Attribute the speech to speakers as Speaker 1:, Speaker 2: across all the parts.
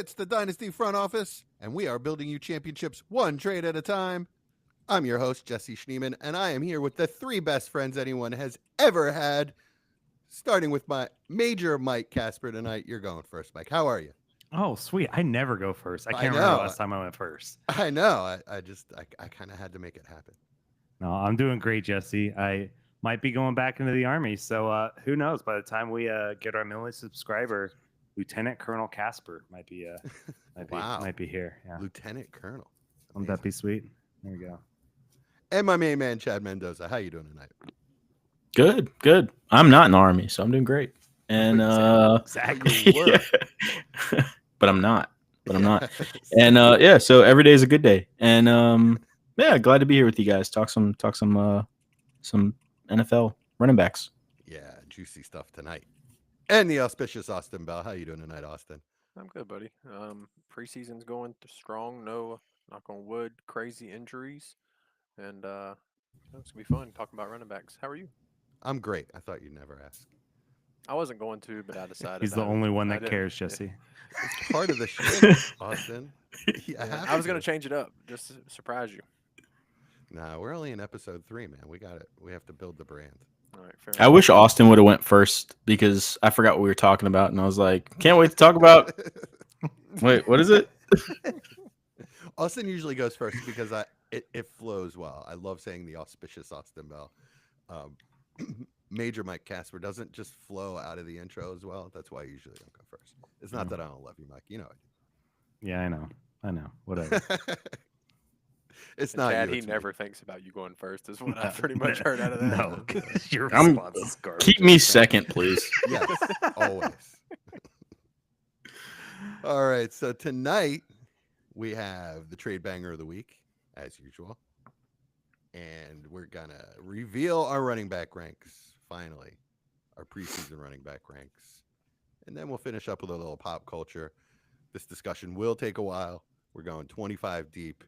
Speaker 1: It's the Dynasty front office, and we are building you championships one trade at a time. I'm your host, Jesse Schneeman, and I am here with the three best friends anyone has ever had, starting with my Major Mike Casper tonight. You're going first, Mike. How are you?
Speaker 2: Oh, sweet. I never go first. I
Speaker 1: I
Speaker 2: can't remember the
Speaker 1: know.
Speaker 2: last time I went first.
Speaker 1: I know. I kind of had to make it happen.
Speaker 2: No, I'm doing great, Jesse. I might be going back into the Army. So who knows? By the time we get our million subscriber, Lieutenant Colonel Casper might be
Speaker 1: Wow.
Speaker 2: might be here. Yeah.
Speaker 1: Lieutenant Colonel.
Speaker 2: Wouldn't that be sweet? There we go.
Speaker 1: And my main man, Chad Mendoza. How you doing tonight?
Speaker 3: Good. I'm not in the Army, so I'm doing great. And
Speaker 2: Exactly.
Speaker 1: You were.
Speaker 3: but I'm not.
Speaker 1: Yes.
Speaker 3: And yeah, so every day is a good day. And yeah, glad to be here with you guys. Talk some NFL running backs.
Speaker 1: Yeah, juicy stuff tonight. And the auspicious Austin Bell. How you doing tonight, Austin?
Speaker 4: I'm good, buddy. Preseason's going strong. No, knock on wood, crazy injuries, and it's gonna be fun talking about running backs. How are you?
Speaker 1: I'm great. I thought you'd never ask.
Speaker 4: I wasn't going to, but I decided.
Speaker 2: He's the only one that cares, Jesse.
Speaker 1: It's part of the show, Austin.
Speaker 4: Yeah, I was gonna change it up just to surprise you.
Speaker 1: Nah, we're only in episode 3, man. We got it. We have to build the brand.
Speaker 4: All right, fair
Speaker 3: I
Speaker 4: enough.
Speaker 3: wish Austin would have went first because I forgot what we were talking about, and I was like, can't wait to talk about. Wait, what is it?
Speaker 1: Austin usually goes first because it flows well. I love saying the auspicious Austin Bell. Major Mike Casper doesn't just flow out of the intro as well. That's why I usually don't go first. It's not that I don't love you, Mike. You know I
Speaker 2: Yeah, I know. Whatever.
Speaker 1: do. It's
Speaker 4: And
Speaker 1: not
Speaker 4: Chad,
Speaker 1: you.
Speaker 4: he
Speaker 1: It's
Speaker 4: never thinks about you going first. Is what I pretty much heard out of that.
Speaker 2: No, your
Speaker 3: I'm-
Speaker 2: response is garbage.
Speaker 3: Keep me second, please.
Speaker 1: me. Yes, always. All right. So tonight we have the trade banger of the week, as usual. And we're going to reveal our running back ranks, finally, our preseason running back ranks. And then we'll finish up with a little pop culture. This discussion will take a while. We're going 25 deep.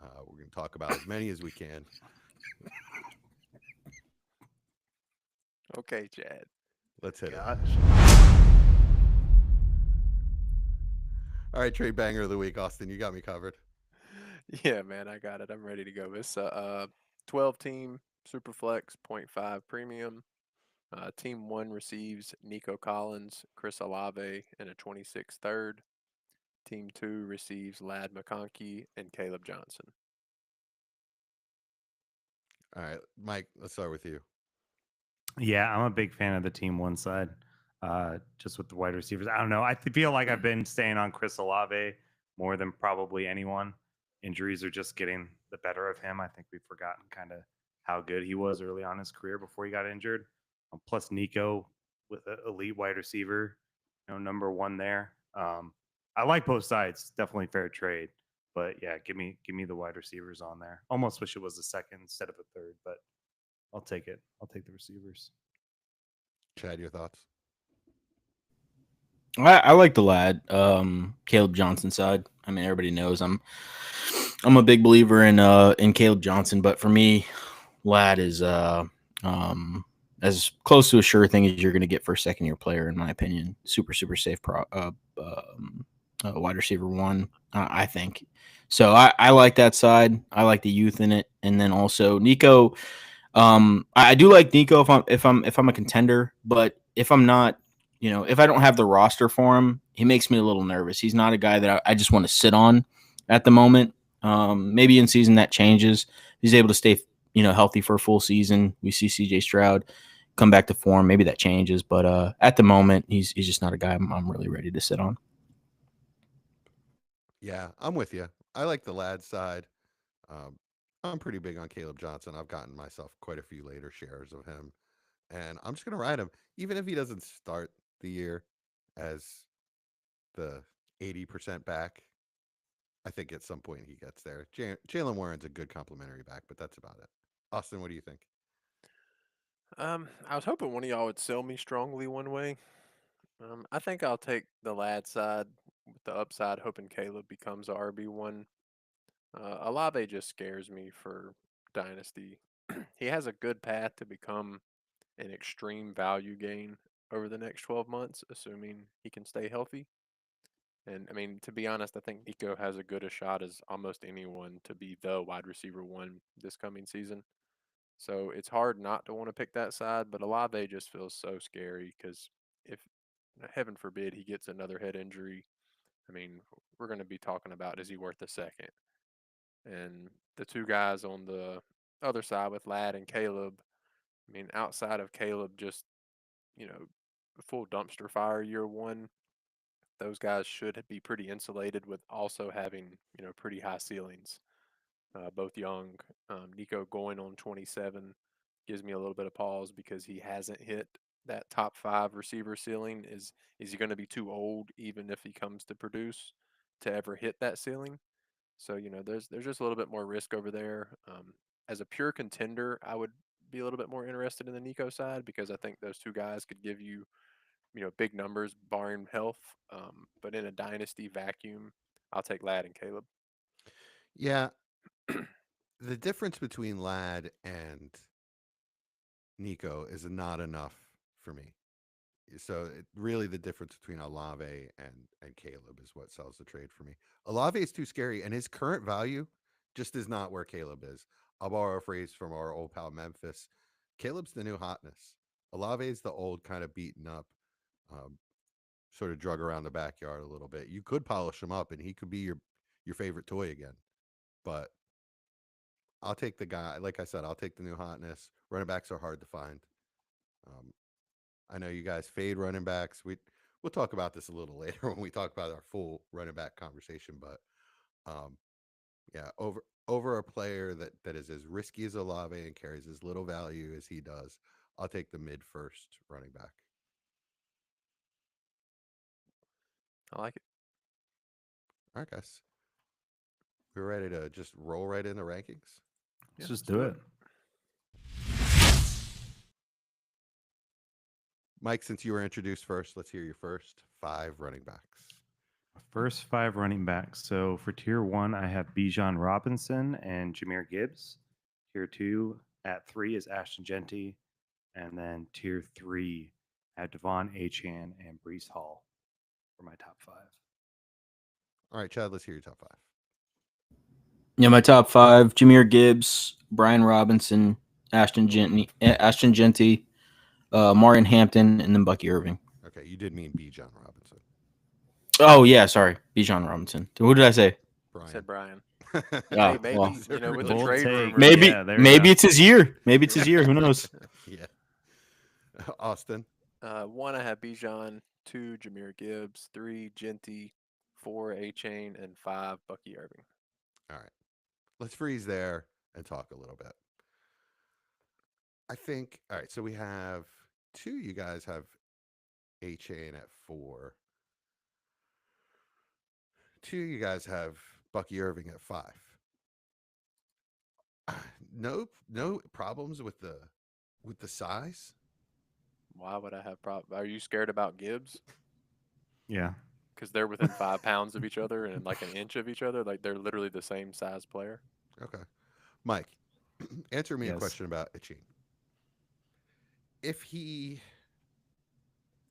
Speaker 1: We're going to talk about as many as we can.
Speaker 4: Okay, Chad.
Speaker 1: Let's hit it.
Speaker 2: Gosh.
Speaker 1: All right, trade banger of the week, Austin. You got me covered.
Speaker 4: Yeah, man, I got it. I'm ready to go. It's a 12-team Superflex 0.5 premium. Team 1 receives Nico Collins, Chris Olave, and a 26th third. Team 2 receives Lad McConkey and Caleb Johnson.
Speaker 1: All right, Mike, let's start with you.
Speaker 2: Yeah, I'm a big fan of the team one side. Just with the wide receivers. I don't know. I feel like I've been staying on Chris Olave more than probably anyone. Injuries are just getting the better of him. I think we've forgotten kind of how good he was early on in his career before he got injured. Plus Nico with an elite wide receiver, number 1 there. I like both sides. Definitely fair trade. But yeah, give me the wide receivers on there. Almost wish it was a second instead of a third, but I'll take it. I'll take the receivers.
Speaker 1: Chad, your thoughts?
Speaker 3: I like the lad, Caleb Johnson side. I mean, everybody knows I'm a big believer in Caleb Johnson, but for me, lad is as close to a sure thing as you're going to get for a second year player, in my opinion. Super safe wide receiver 1, I think. So I like that side. I like the youth in it, and then also Nico. I do like Nico if I'm a contender, but if I'm not. If I don't have the roster for him, he makes me a little nervous. He's not a guy that I just want to sit on at the moment. Maybe in season that changes. He's able to stay, healthy for a full season. We see CJ Stroud come back to form. Maybe that changes, but at the moment, he's just not a guy I'm really ready to sit on.
Speaker 1: Yeah, I'm with you. I like the lad side. I'm pretty big on Caleb Johnson. I've gotten myself quite a few later shares of him, and I'm just going to ride him, even if he doesn't start the year as the 80% back. I think at some point he gets there. Jalen Warren's a good complimentary back, but that's about it. Austin, what do you think?
Speaker 4: I was hoping one of y'all would sell me strongly one way. I think I'll take the lad side with the upside, hoping Caleb becomes a RB1. Olave just scares me for Dynasty. He has a good path to become an extreme value gain over the next 12 months, assuming he can stay healthy. And I mean, to be honest, I think Nico has as good a shot as almost anyone to be the wide receiver one this coming season. So it's hard not to want to pick that side, but Olave just feels so scary because if, heaven forbid, he gets another head injury, I mean, we're going to be talking about, is he worth a second? And the two guys on the other side with Lad and Caleb, I mean, outside of Caleb just, you know, full dumpster fire year one, those guys should be pretty insulated with also having, pretty high ceilings. Both young. Nico going on 27 gives me a little bit of pause because he hasn't hit that top 5 receiver ceiling. Is he going to be too old even if he comes to produce to ever hit that ceiling? So there's just a little bit more risk over there. As a pure contender, I would be a little bit more interested in the Nico side because I think those two guys could give you big numbers barring health. But in a dynasty vacuum, I'll take Lad and Caleb.
Speaker 1: Yeah, the difference between Lad and Nico is not enough for me. So really, the difference between Olave and Caleb is what sells the trade for me. Olave is too scary, and his current value just is not where Caleb is. I'll borrow a phrase from our old pal Memphis. Caleb's the new hotness. Olave is the old kind of beaten up, um, sort of drug around the backyard a little bit. You could polish him up, and he could be your favorite toy again. But I'll take the guy. Like I said, I'll take the new hotness. Running backs are hard to find. Um, I know you guys fade running backs. We'll talk about this a little later when we talk about our full running back conversation. But yeah, over a player that is as risky as Olave and carries as little value as he does, I'll take the mid first running back.
Speaker 4: I like it.
Speaker 1: All right, guys, we're ready to just roll right in the rankings.
Speaker 2: Let's just do it.
Speaker 1: Mike, since you were introduced first, let's hear your first 5 running backs.
Speaker 2: First 5 running backs. So for tier 1, I have Bijan Robinson and Jahmyr Gibbs. Tier 2 at 3 is Ashton Genty. And then tier 3 at Devon Achane and Brees Hall for my top 5.
Speaker 1: All right, Chad, let's hear your top 5.
Speaker 3: Yeah, my top 5: Jahmyr Gibbs, Brian Robinson, Ashton Genty, Martin Hampton, and then Bucky Irving.
Speaker 1: Okay, you did mean Bijan Robinson.
Speaker 3: Oh yeah, sorry, Bijan Robinson. Who did I say?
Speaker 1: Brian.
Speaker 4: Said Brian.
Speaker 3: Yeah,
Speaker 4: Maybe
Speaker 3: well,
Speaker 4: with the
Speaker 2: Bold
Speaker 4: trade
Speaker 2: take.
Speaker 4: rumors.
Speaker 3: maybe
Speaker 2: Yeah, there you
Speaker 3: maybe
Speaker 2: go.
Speaker 3: it's his year. Maybe it's his year. Who knows?
Speaker 1: Yeah. Austin.
Speaker 4: 1, I have Bijan. 2, Jahmyr Gibbs. 3, Genty. 4, Achane, and 5, Bucky Irving.
Speaker 1: All right. Let's freeze there and talk a little bit. I think, all right, so we have 2, you guys have Achane at 4. 2, you guys have Bucky Irving at 5. No problems with the size.
Speaker 4: Why would I have problems? Are you scared about Gibbs?
Speaker 2: Yeah.
Speaker 4: Because they're within 5 pounds of each other and like an inch of each other. Like they're literally the same size player.
Speaker 1: Okay. Mike, answer me a
Speaker 2: Yes.
Speaker 1: question about Achane.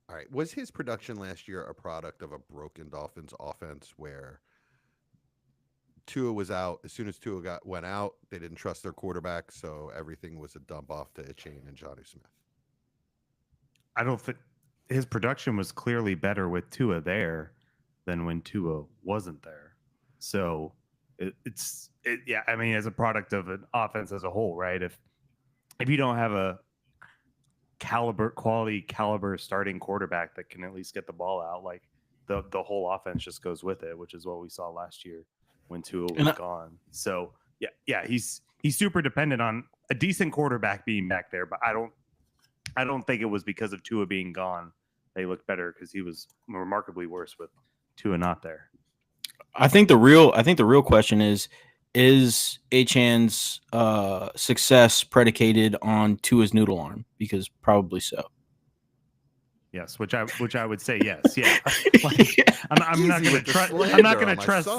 Speaker 1: All right, was his production last year a product of a broken Dolphins offense where Tua was out? As soon as Tua went out, they didn't trust their quarterback, so everything was a dump off to Achane and Johnny Smith.
Speaker 2: I don't think his production was clearly better with Tua there than when Tua wasn't there. So yeah, I mean, as a product of an offense as a whole, right? If you don't have a quality caliber starting quarterback that can at least get the ball out, like the whole offense just goes with it, which is what we saw last year when Tua was gone. So yeah, he's super dependent on a decent quarterback being back there, but I don't think it was because of Tua being gone they looked better, because he was remarkably worse with Tua not there.
Speaker 3: I think the real question is Achane's success predicated on Tua's noodle arm? Because probably so.
Speaker 2: Yes, which I would say yes. Yeah, I'm not going to trust. I'm not going to trust.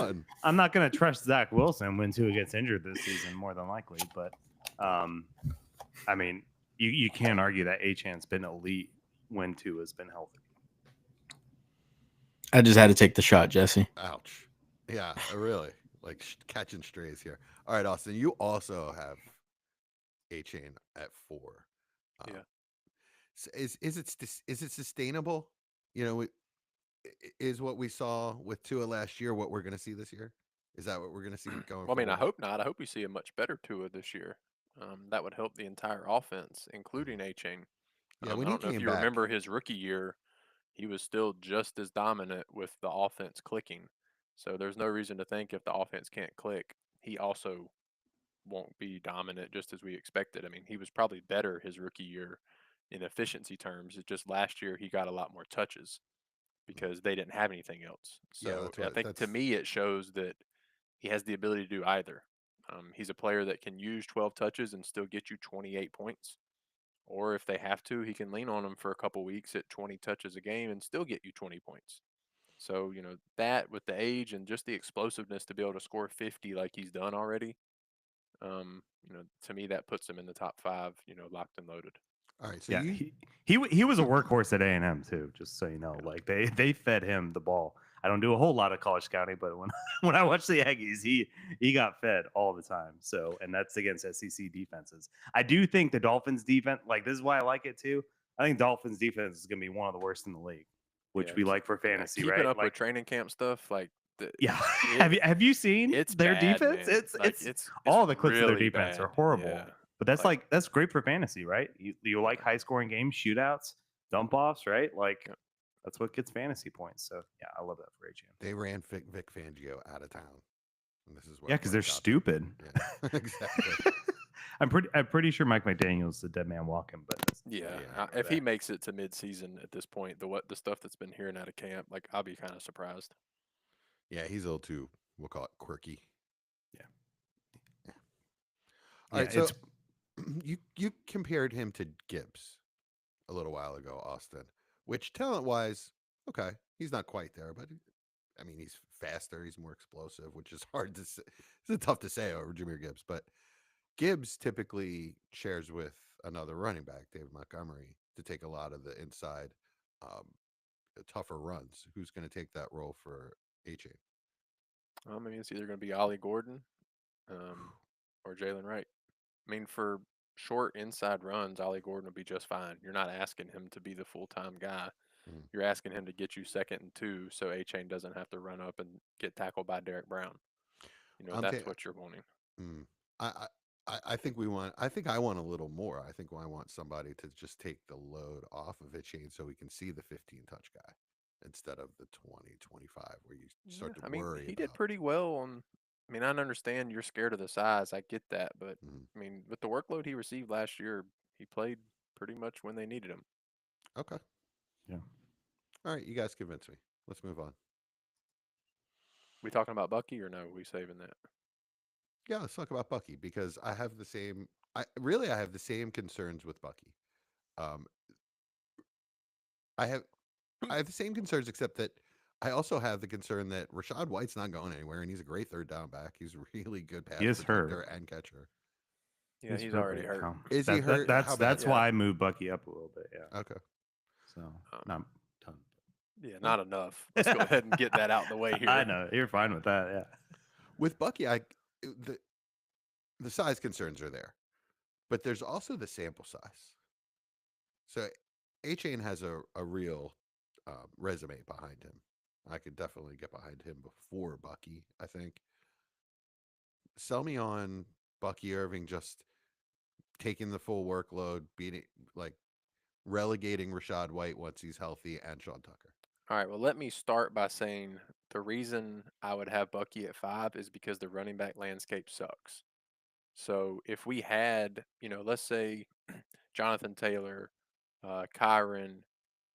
Speaker 2: I'm not going to trust Zach Wilson when Tua gets injured this season, more than likely. But I mean, you can't argue that Achane's been elite when Tua's been healthy.
Speaker 3: I just had to take the shot, Jesse.
Speaker 1: Ouch. Yeah, really. Like catching strays here. All right, Austin, you also have A Chain at 4. Um,
Speaker 4: Yeah.
Speaker 1: is it sustainable? You know, is what we saw with Tua last year what we're going to see this year? Is that what we're going to see going
Speaker 4: Well, I mean, I
Speaker 1: forward?
Speaker 4: hope not. I hope we see a much better Tua this year. That would help the entire offense, including A Chain.
Speaker 1: Yeah, when
Speaker 4: I
Speaker 1: he
Speaker 4: don't know if
Speaker 1: came
Speaker 4: you
Speaker 1: back,
Speaker 4: remember his rookie year, he was still just as dominant with the offense clicking. So there's no reason to think if the offense can't click, he also won't be dominant just as we expected. I mean, he was probably better his rookie year in efficiency terms. It's just last year he got a lot more touches because they didn't have anything else.
Speaker 1: yeah,
Speaker 4: So
Speaker 1: that's
Speaker 4: I
Speaker 1: what
Speaker 4: think to
Speaker 1: that's
Speaker 4: me it shows that he has the ability to do either. He's a player that can use 12 touches and still get you 28 points. Or if they have to, he can lean on them for a couple weeks at 20 touches a game and still get you 20 points. So, that with the age and just the explosiveness to be able to score 50 like he's done already, to me that puts him in the top 5, locked and loaded.
Speaker 1: all right. So
Speaker 2: Yeah,
Speaker 1: you
Speaker 2: he was a workhorse at A&M too. Just so you know, like they fed him the ball. I don't do a whole lot of college scouting, but when when I watch the Aggies, he got fed all the time. So, and that's against SEC defenses. I do think the Dolphins defense, like this is why I like it too. I think Dolphins defense is going to be one of the worst in the league, which
Speaker 4: Yeah,
Speaker 2: we like for fantasy,
Speaker 4: keeping
Speaker 2: right?
Speaker 4: up with
Speaker 2: Like,
Speaker 4: training camp stuff, like
Speaker 2: yeah.
Speaker 4: it,
Speaker 2: Have you seen
Speaker 4: it's
Speaker 2: their
Speaker 4: bad,
Speaker 2: defense?
Speaker 4: man. Like
Speaker 2: It's
Speaker 4: it's
Speaker 2: all the clips of their
Speaker 4: really
Speaker 2: defense are
Speaker 4: bad.
Speaker 2: horrible.
Speaker 4: Yeah,
Speaker 2: But that's
Speaker 4: like
Speaker 2: that's great for fantasy, right? You like
Speaker 4: yeah,
Speaker 2: high scoring games, shootouts, dump offs, right? Like
Speaker 4: yeah.
Speaker 2: that's what gets fantasy points. So yeah, I love that for HM.
Speaker 1: they ran Vic Fangio out of town, and this is
Speaker 2: Yeah,
Speaker 1: what
Speaker 2: because they're
Speaker 1: got them.
Speaker 2: stupid.
Speaker 1: Yeah, exactly.
Speaker 2: I'm pretty sure Mike McDaniel's the dead man walking, but that's
Speaker 4: Yeah,
Speaker 1: Yeah, I know
Speaker 4: if he
Speaker 1: that.
Speaker 4: makes it to mid-season at this point, the stuff that's been hearing out of camp, like I'll be kind of surprised.
Speaker 1: Yeah, he's a little too. We'll call it quirky.
Speaker 2: yeah.
Speaker 1: Yeah. All
Speaker 2: Yeah,
Speaker 1: right. So
Speaker 2: it's
Speaker 1: you compared him to Gibbs a little while ago, Austin. Which talent wise, okay, he's not quite there, but I mean he's faster, he's more explosive, which is hard to say. It's tough to say over Jameer Gibbs, but Gibbs typically shares with another running back, David Montgomery, to take a lot of the inside, um, tougher runs. Who's going to take that role for HA?
Speaker 4: I mean, it's either going to be Ollie Gordon, or Jalen Wright. I mean, for short inside runs, Ollie Gordon will be just fine. You're not asking him to be the full-time guy.
Speaker 1: Mm.
Speaker 4: You're asking him to get you 2nd and 2, so A Chain doesn't have to run up and get tackled by Derek Brown.
Speaker 1: I'm ta-
Speaker 4: That's what you're wanting.
Speaker 1: mm. I think we want. I think I want a little more. I think I want somebody to just take the load off of it, Shane, so we can see the 15 touch guy instead of the 20, 25, where you
Speaker 4: Yeah,
Speaker 1: start to
Speaker 4: I mean,
Speaker 1: worry
Speaker 4: he did
Speaker 1: about.
Speaker 4: pretty well on. I mean, I understand you're scared of the size. I get that, but
Speaker 1: Mm.
Speaker 4: I mean, with the workload he received last year, he played pretty much when they needed him.
Speaker 1: Okay.
Speaker 2: yeah.
Speaker 1: All right. You guys convince me. Let's move on.
Speaker 4: We talking about Bucky or no? We saving that?
Speaker 1: Yeah, let's talk about Bucky because I have the same. I have the same concerns with Bucky. Um, I have I have the same concerns, except that I also have the concern that Rashad White's not going anywhere, and he's a great third down back. He's a really good
Speaker 2: He
Speaker 1: pass
Speaker 2: is
Speaker 1: protector
Speaker 2: hurt.
Speaker 1: and catcher.
Speaker 4: Yeah,
Speaker 2: He's
Speaker 4: he's
Speaker 2: hurt
Speaker 4: already
Speaker 2: right
Speaker 4: hurt.
Speaker 2: now.
Speaker 1: Is he hurt? How bad?
Speaker 2: That's
Speaker 4: Yeah.
Speaker 2: why I moved Bucky up a little bit. Yeah.
Speaker 1: Okay.
Speaker 2: So
Speaker 4: Um,
Speaker 2: not done.
Speaker 4: yeah, not enough. Let's go ahead and get that out the way here.
Speaker 2: I know you're fine with that. Yeah.
Speaker 1: With Bucky, the size concerns are there, but there's also the sample size. So Achane has a real resume behind him. I could definitely get behind him before Bucky. I think. Sell me on Bucky Irving just taking the full workload, beating like relegating Rashad White once he's healthy and Sean Tucker.
Speaker 4: All right, well, let me start by saying the reason I would have Bucky at 5 is because the running back landscape sucks. So if we had, let's say Jonathan Taylor, Kyron,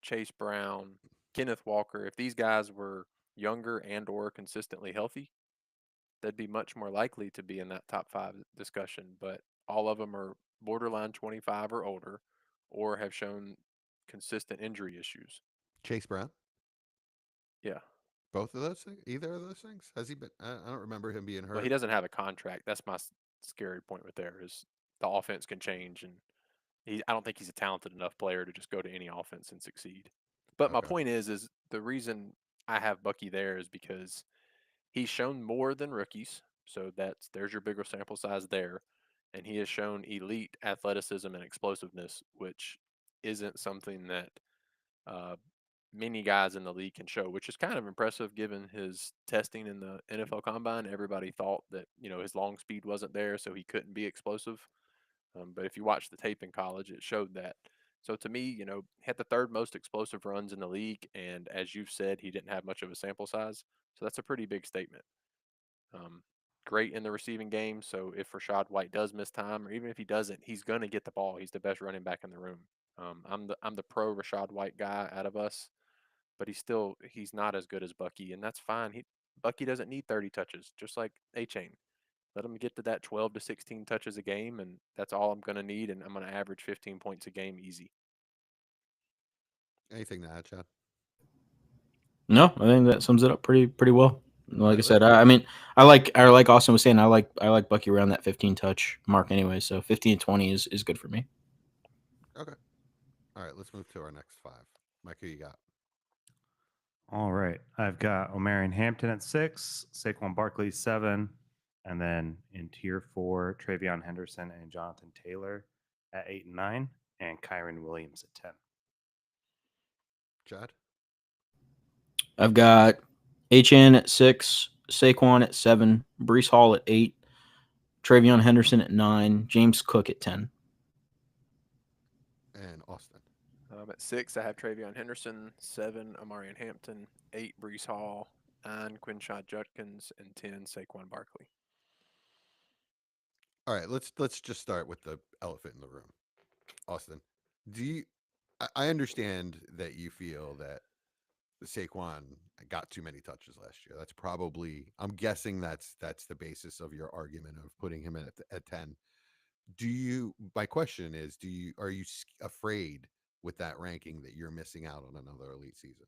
Speaker 4: Chase Brown, Kenneth Walker, if these guys were younger and or consistently healthy, they'd be much more likely to be in that top 5 discussion. But all of them are borderline 25 or older, or have shown consistent injury issues.
Speaker 1: Chase Brown,
Speaker 4: Yeah.
Speaker 1: both of those things, either of those things, has he been? I don't remember him being hurt.
Speaker 4: Well, he doesn't have a contract. That's my scary point right there. Is the offense can change, and I don't think he's a talented enough player to just go to any offense and succeed. But my
Speaker 1: Okay.
Speaker 4: point is the reason I have Bucky there is because he's shown more than rookies. So there's your bigger sample size there. And he has shown elite athleticism and explosiveness, which isn't something that uh, many guys in the league can show, which is kind of impressive given his testing in the NFL Combine. Everybody thought that his long speed wasn't there, so he couldn't be explosive. But if you watch the tape in college, it showed that. So to me, had the third most explosive runs in the league, and as you've said, he didn't have much of a sample size. So that's a pretty big statement. Um, Great in the receiving game. So if Rashad White does miss time, or even if he doesn't, he's going to get the ball. He's the best running back in the room. I'm the pro Rashad White guy out of us, but he's not as good as Bucky, and that's fine. Bucky doesn't need 30 touches, just like A Chain. Let him get to that 12 to 16 touches a game, and that's all I'm going to need, and I'm going to average 15 points a game easy.
Speaker 1: Anything to add, Chad?
Speaker 3: No, I think that sums it up pretty well. Like I
Speaker 1: Right,
Speaker 3: said, I mean, I like Austin was saying, I like Bucky around that 15 touch mark anyway. So 15 20 is good for me.
Speaker 1: Okay. All right, let's move to our next 5. Mike, who you got?
Speaker 2: All right. I've got Omarion Hampton at 6, Saquon Barkley 7, and then in tier 4, Travion Henderson and Jonathan Taylor at 8 and 9, and Kyron Williams at 10.
Speaker 1: Chad?
Speaker 3: I've got HN at 6, Saquon at 7, Brees Hall at 8, Travion Henderson at 9, James Cook at 10.
Speaker 1: And Austin.
Speaker 4: At 6, I have Travion Henderson. 7, Omarion Hampton. 8, Brees Hall. 9, Quinshad Judkins, and 10, Saquon Barkley.
Speaker 1: All right, let's just start with the elephant in the room. Austin, do you? I understand that you feel that Saquon got too many touches last year. That's probably, I'm guessing that's the basis of your argument of putting him at 10. Do you? My question is, are you afraid with that ranking that you're missing out on another elite season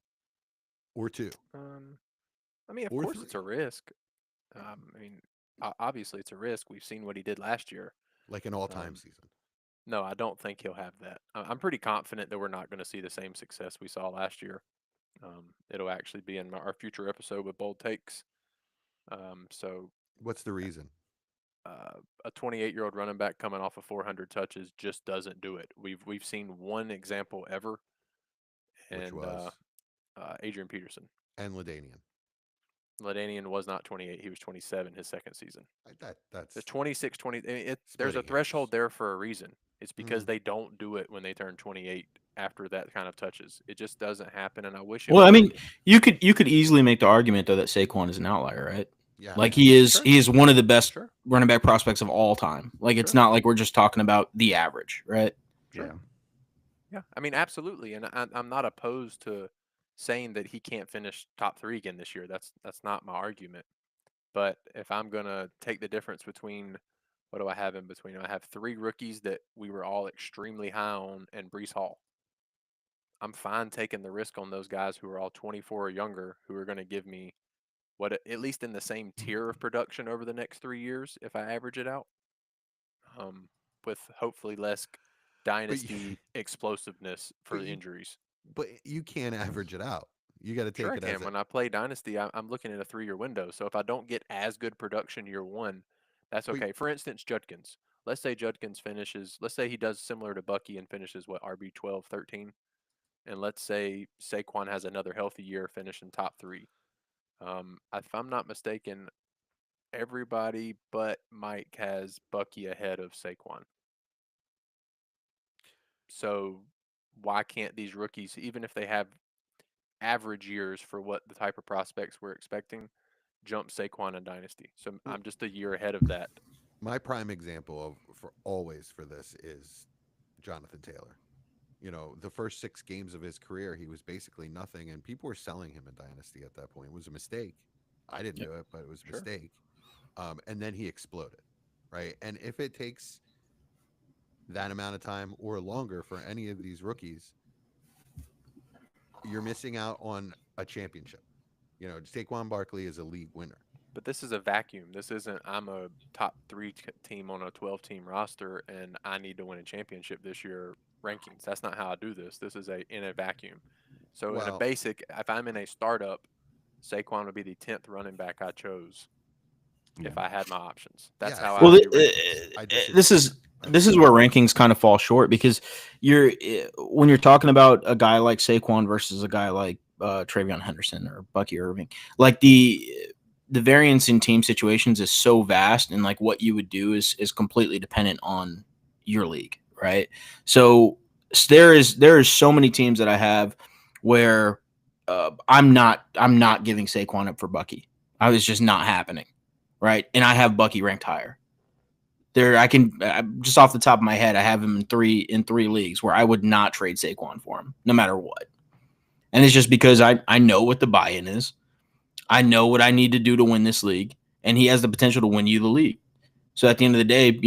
Speaker 1: or 2
Speaker 4: I mean, of
Speaker 1: or
Speaker 4: course,
Speaker 1: 3,
Speaker 4: it's a risk. I mean, obviously, it's a risk. We've seen what he did last year.
Speaker 1: like an all-time
Speaker 4: Um,
Speaker 1: season?
Speaker 4: no, I don't think he'll have that. I'm pretty confident that we're not going to see the same success we saw last year. It'll actually be in our future episode with bold takes. So
Speaker 1: What's the reason?
Speaker 4: a 28-year-old running back coming off of 400 touches just doesn't do it. We've seen one example ever,
Speaker 1: Which
Speaker 4: and
Speaker 1: was
Speaker 4: Adrian Peterson.
Speaker 1: and Ladanian.
Speaker 4: Ladanian was not 28; he was 27 his second season.
Speaker 1: That's
Speaker 4: The 26, 20. There's a
Speaker 1: splitting
Speaker 4: threshold
Speaker 1: hairs.
Speaker 4: there for a reason. It's because
Speaker 1: Mm.
Speaker 4: they don't do it when they turn 28 after that kind of touches. It just doesn't happen, and I wish it
Speaker 3: Well, I mean,
Speaker 4: would.
Speaker 3: you could easily make the argument though that Saquon is an outlier, right? Like
Speaker 1: Yes.
Speaker 3: he is one of the best
Speaker 4: Sure,
Speaker 3: running back prospects of all time. Like it's
Speaker 4: sure,
Speaker 3: not like we're just talking about the average, right?
Speaker 4: sure.
Speaker 2: Yeah.
Speaker 4: Yeah, I mean, absolutely, and I'm not opposed to saying that he can't finish top 3 again this year. That's not my argument. But if I'm gonna take the difference between what do I have in between? I have 3 rookies that we were all extremely high on, and Brees Hall. I'm fine taking the risk on those guys who are all 24 or younger, who are going to give me what at least in the same tier of production over the next 3 years if I average it out, um, with hopefully less
Speaker 1: But you,
Speaker 4: dynasty explosiveness for
Speaker 1: but
Speaker 4: the
Speaker 1: you
Speaker 4: injuries.
Speaker 1: but you can't average it out. You got to
Speaker 4: Sure,
Speaker 1: take
Speaker 4: I
Speaker 1: it as
Speaker 4: can.
Speaker 1: a
Speaker 4: When I play Dynasty, I'm looking at a 3-year window. So if I don't get as good production year 1, that's
Speaker 1: but
Speaker 4: okay. For instance, Judkins. Let's say Judkins finishes, let's say he does similar to Bucky and finishes what, RB 12, 13. And let's say Saquon has another healthy year, finishing top 3. If I'm not mistaken, everybody but Mike has Bucky ahead of Saquon. So why can't these rookies, even if they have average years for what the type of prospects we're expecting, jump Saquon in Dynasty? So I'm just a year ahead of that.
Speaker 1: my prime example for this is Jonathan Taylor. The first 6 games of his career, he was basically nothing, and people were selling him in Dynasty at that point. It was a mistake. I didn't
Speaker 3: Yep.
Speaker 1: do it, but it was a
Speaker 4: Sure.
Speaker 1: mistake. And then he exploded, right? And if it takes that amount of time or longer for any of these rookies, you're missing out on a championship. Saquon Barkley is a league winner.
Speaker 4: But this is a vacuum. This isn't, I'm a top 3 team on a 12-team roster and I need to win a championship this year rankings. That's not how I do this. This is in a vacuum. So in a
Speaker 1: Well,
Speaker 4: basic, if I'm in a startup Saquon would be the 10th running back I chose
Speaker 2: Yeah.
Speaker 4: if I had my options. That's
Speaker 1: Yeah,
Speaker 4: how
Speaker 3: Well,
Speaker 4: I view rankings.
Speaker 1: I disagree.
Speaker 3: this is where rankings kind of fall short because when you're talking about a guy like Saquon versus a guy like Travion Henderson or Bucky Irving, like the variance in team situations is so vast, and like what you would do is completely dependent on your league, right? So there is so many teams that I have where I'm not giving Saquon up for Bucky. I was just not happening, right? And I have Bucky ranked higher. There, I can just off the top of my head, I have him in three leagues where I would not trade Saquon for him, no matter what. And it's just because I know what the buy-in is. I know what I need to do to win this league, and he has the potential to win you the league. So at the end of the day,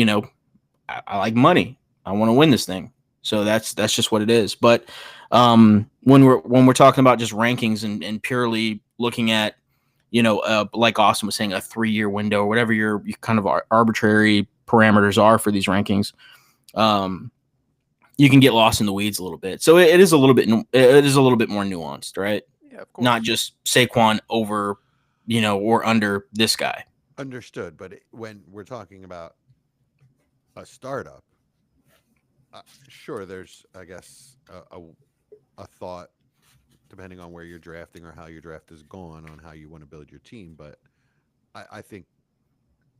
Speaker 3: I like money. I want to win this thing. So that's just what it is. But when we're talking about just rankings and purely looking at, like Austin was saying, a 3-year window or whatever your kind of arbitrary parameters are for these rankings, you can get lost in the weeds a little bit. So it is a little bit more nuanced, right?
Speaker 4: Yeah, of course.
Speaker 3: Not just Saquon over, or under this guy.
Speaker 1: Understood, but when we're talking about a startup, sure, there's, I guess, a thought, depending on where you're drafting or how your draft is going, on how you want to build your team. But I think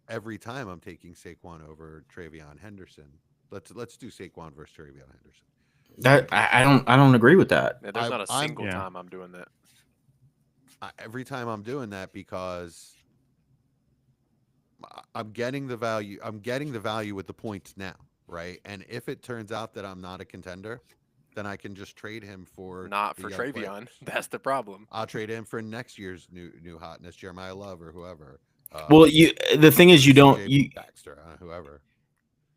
Speaker 1: every time I'm taking Saquon over Travion Henderson, let's do Saquon versus Travion Henderson.
Speaker 3: That I don't agree with that.
Speaker 4: Yeah, there's not a
Speaker 1: I'm-
Speaker 4: single
Speaker 2: Yeah.
Speaker 4: time I'm doing that.
Speaker 1: Every time I'm doing that because I'm getting the value. I'm getting the value with the points now, right? And if it turns out that I'm not a contender, then I can just trade him for
Speaker 4: Not
Speaker 1: the
Speaker 4: for
Speaker 1: young
Speaker 4: Travion.
Speaker 1: players.
Speaker 4: That's the problem.
Speaker 1: I'll trade him for next year's new hotness, Jeremiah Love or whoever.
Speaker 3: Well, the thing is, you don't
Speaker 1: CJ Baxter, whoever.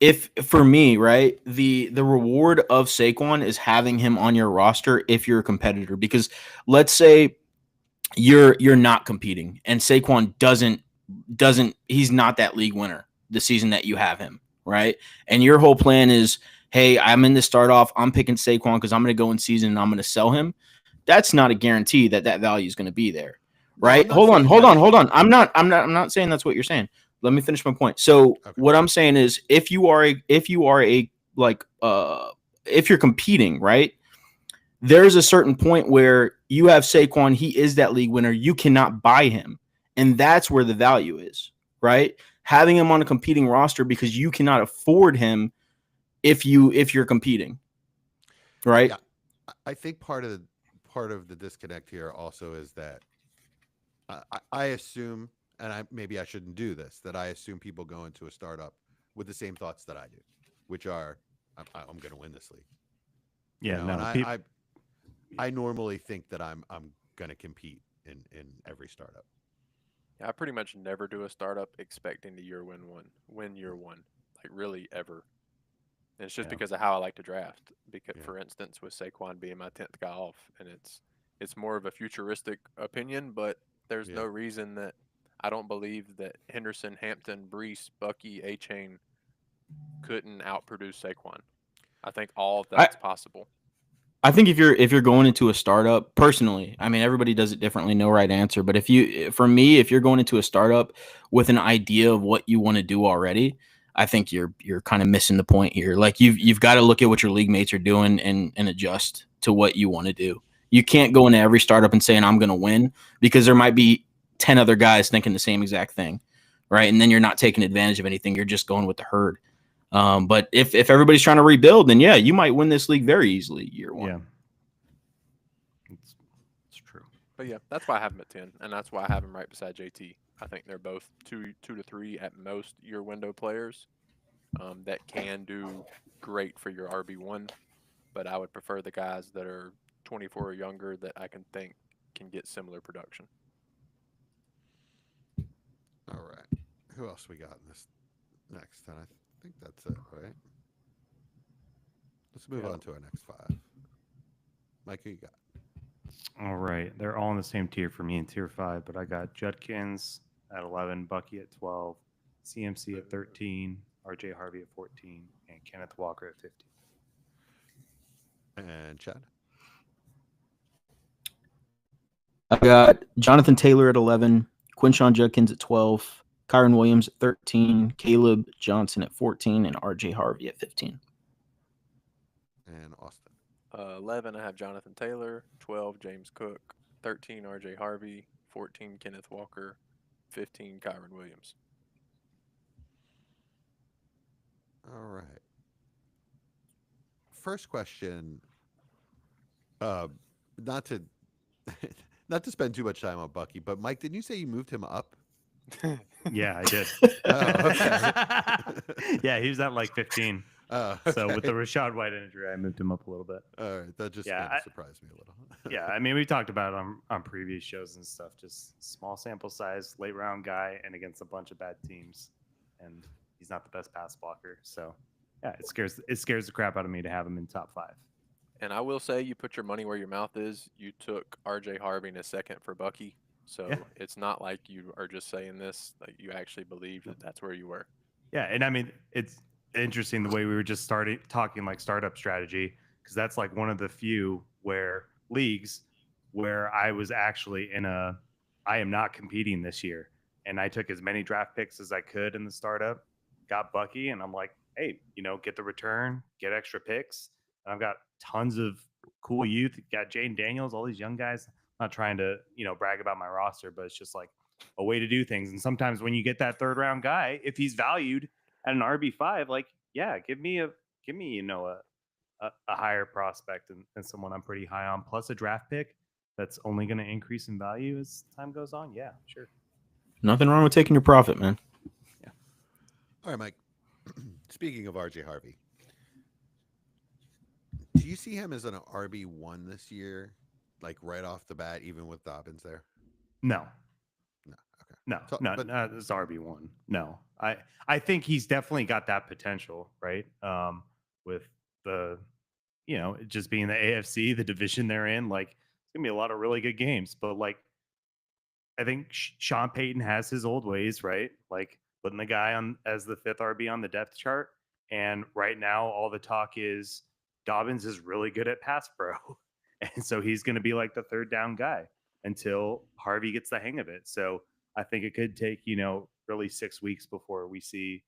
Speaker 3: if for me, right, the reward of Saquon is having him on your roster if you're a competitor. Because let's say you're not competing and Saquon doesn't he's not that league winner the season that you have him, right? And your whole plan is, hey, I'm in the start off, I'm picking Saquon because I'm going to go in season and I'm going to sell him. That's not a guarantee that value is going to be there, right?
Speaker 1: No,
Speaker 3: Hold on. I'm not saying that's what you're saying. Let me finish my point. So
Speaker 1: Okay.
Speaker 3: what I'm saying is, if you are a like if you're competing, right, there's a certain point where you have Saquon, he is that league winner. You cannot buy him, and that's where the value is, right? Having him on a competing roster because you cannot afford him if you're competing, right?
Speaker 1: Yeah, I think part of the disconnect here also is that I assume, and maybe I shouldn't do this, that I assume people go into a startup with the same thoughts that I do, which are I'm going to win this league.
Speaker 2: Yeah,
Speaker 1: You know, and I normally think that I'm going to compete in every startup.
Speaker 4: Yeah, I pretty much never do a startup expecting to win year one, like really ever. And it's just because of how I like to draft. Because, for instance, with Saquon being my 10th guy off, and it's more of a futuristic opinion, but there's no reason that I don't believe that Henderson, Hampton, Brees, Bucky, A-Chain couldn't outproduce Saquon. I think all of that's possible.
Speaker 3: I think if you're going into a startup, personally, I mean, everybody does it differently, no right answer. But if you're going into a startup with an idea of what you want to do already, I think you're kind of missing the point here. Like you've got to look at what your league mates are doing and adjust to what you want to do. You can't go into every startup and saying I'm going to win, because there might be 10 other guys thinking the same exact thing, right? And then you're not taking advantage of anything. You're just going with the herd. But if everybody's trying to rebuild, then yeah, you might win this league very easily year one.
Speaker 2: Yeah, it's true.
Speaker 4: But yeah, that's why I have him at 10, and that's why I have him right beside JT. I think they're both two to three at most year window players that can do great for your RB1. But I would prefer the guys that are 24 or younger that I can get similar production.
Speaker 1: All right. Who else we got in this next? And I think that's it, right? Let's move on to our next 5. Mike, who you got?
Speaker 2: All right. They're all in the same tier for me in tier 5, but I got Judkins at 11, Bucky at 12, CMC at 13, RJ Harvey at 14, and Kenneth Walker at 15.
Speaker 1: And Chad?
Speaker 3: I got Jonathan Taylor at 11, Quinshon Judkins at 12, Kyron Williams at 13, Caleb Johnson at 14, and RJ Harvey at 15.
Speaker 1: And Austin.
Speaker 4: 11, I have Jonathan Taylor. 12, James Cook. 13, RJ Harvey. 14, Kenneth Walker. 15, Kyron Williams.
Speaker 1: All right. First question. Not to not to spend too much time on Bucky, but Mike, didn't you say you moved him up?
Speaker 2: Yeah, I did.
Speaker 1: Oh, okay.
Speaker 2: Yeah, he was at like 15.
Speaker 1: Oh,
Speaker 2: So with the
Speaker 1: okay.
Speaker 2: Rashad White injury, I moved him up a little bit.
Speaker 1: All right, that just
Speaker 2: Yeah,
Speaker 1: kind of surprised me a little.
Speaker 2: Yeah, I mean, we talked about it on previous shows and stuff. Just small sample size, late round guy, and against a bunch of bad teams, and he's not the best pass blocker. So, yeah, it scares the crap out of me to have him in top 5.
Speaker 4: And I will say, you put your money where your mouth is. You took RJ Harvey in a second for Bucky. So
Speaker 2: Yeah.
Speaker 4: it's not like you are just saying this. Like, you actually believe that that's where you were.
Speaker 2: Yeah, and I mean, it's interesting the way we were just talking like startup strategy, because that's like one of the few leagues where I was actually I am not competing this year, and I took as many draft picks as I could in the startup, got Bucky, and I'm like, hey, get the return, get extra picks, and I've got tons of cool youth. Got Jaden Daniels, all these young guys. I'm not trying to brag about my roster, but it's just like a way to do things. And sometimes when you get that third round guy, if he's valued at an RB5, like, yeah, give me a higher prospect than someone I'm pretty high on, plus a draft pick that's only going to increase in value as time goes on. Yeah, sure.
Speaker 3: Nothing wrong with taking your profit, man.
Speaker 2: Yeah.
Speaker 1: All right, Mike. Speaking of RJ Harvey, do you see him as an RB1 this year, like right off the bat, even with Dobbins there?
Speaker 2: No.
Speaker 1: No. Okay.
Speaker 2: No,
Speaker 1: So-
Speaker 2: no,
Speaker 1: but-
Speaker 2: no, it's RB1. No, I think he's definitely got that potential, right? With the, it just being the AFC, the division they're in, like it's gonna be a lot of really good games. But like, I think Sean Payton has his old ways, right? Like putting the guy on as the 5th RB on the depth chart, and right now all the talk is Dobbins is really good at pass pro, and so he's gonna be like the 3rd down guy until Harvey gets the hang of it. So I think it could take, really 6 weeks before we see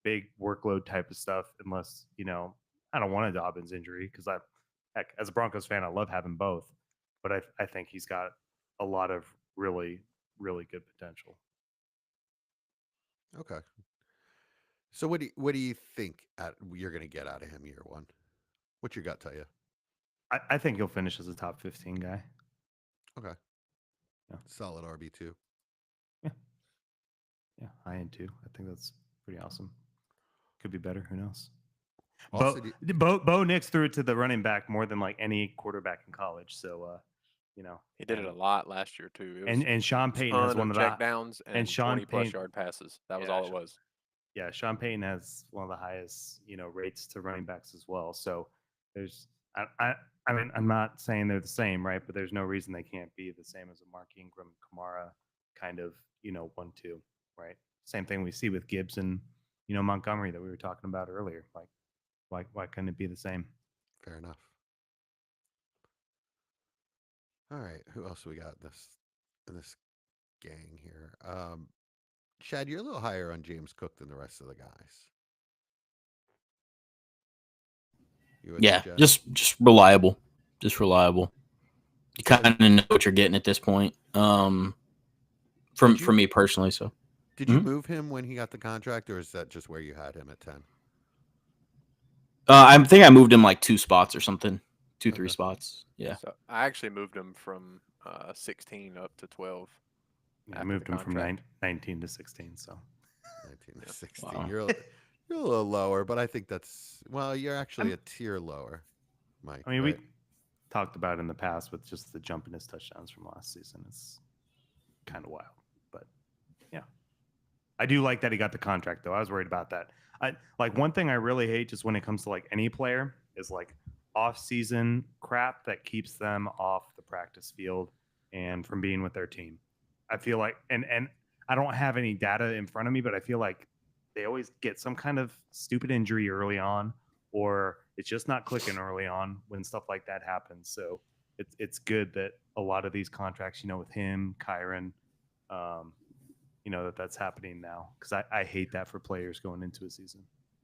Speaker 2: big workload type of stuff, unless, I don't want a Dobbins injury, because as a Broncos fan, I love having both. But I think he's got a lot of really, really good potential.
Speaker 1: Okay. So what do you think you're going to get out of him year 1? What's your gut tell you?
Speaker 2: I think he'll finish as a top 15 guy.
Speaker 1: Okay.
Speaker 2: Yeah.
Speaker 1: Solid RB2.
Speaker 2: Yeah, high end 2. I think that's pretty awesome. Could be better. Who knows?
Speaker 1: Also,
Speaker 2: Bo Nix threw it to the running back more than like any quarterback in college. So,
Speaker 4: He did it a lot last year too. It was
Speaker 2: and Sean Payton has one of the
Speaker 4: check downs and
Speaker 2: Sean
Speaker 4: 20 plus
Speaker 2: Payton-
Speaker 4: yard passes. That was
Speaker 2: Yeah,
Speaker 4: all it was.
Speaker 2: Yeah, Sean Payton has one of the highest, rates to running backs as well. So there's, I mean, I'm not saying they're the same, right? But there's no reason they can't be the same as a Mark Ingram, Kamara kind of, 1-2, right? Same thing we see with Gibbs and, Montgomery that we were talking about earlier. Like, why couldn't it be the same?
Speaker 1: fair enough. All right, who else we got in this gang here? Chad, you're a little higher on James Cook than the rest of the guys. You with me,
Speaker 3: Yeah,
Speaker 1: Chad?
Speaker 3: just reliable. Just reliable. You kind of know what you're getting at this point. For me personally, so.
Speaker 1: Did you move him when he got the contract, or is that just where you had him at 10?
Speaker 3: I think I moved him like 2 spots or something. 2-3
Speaker 1: Okay.
Speaker 3: spots. Yeah.
Speaker 4: So I actually moved him from 16 up to 12.
Speaker 2: I
Speaker 4: after
Speaker 2: moved
Speaker 4: the
Speaker 2: him from
Speaker 4: contract.
Speaker 2: 19 to 16. So
Speaker 1: 19 to 16.
Speaker 3: Wow.
Speaker 1: You're a little lower, but I think you're actually a tier lower, Mike.
Speaker 2: I mean,
Speaker 1: right?
Speaker 2: we talked about it in the past with just the jump in his touchdowns from last season. It's kind of wild, but yeah, I do like that he got the contract though. I was worried about that. One thing I really hate just when it comes to like any player is like off-season crap that keeps them off the practice field and from being with their team. I feel like, and I don't have any data in front of me, but I feel like they always get some kind of stupid injury early on, or it's just not clicking early on when stuff like that happens. So it's good that a lot of these contracts, with him, Kyron, that's happening now, because I hate that for players going into a season.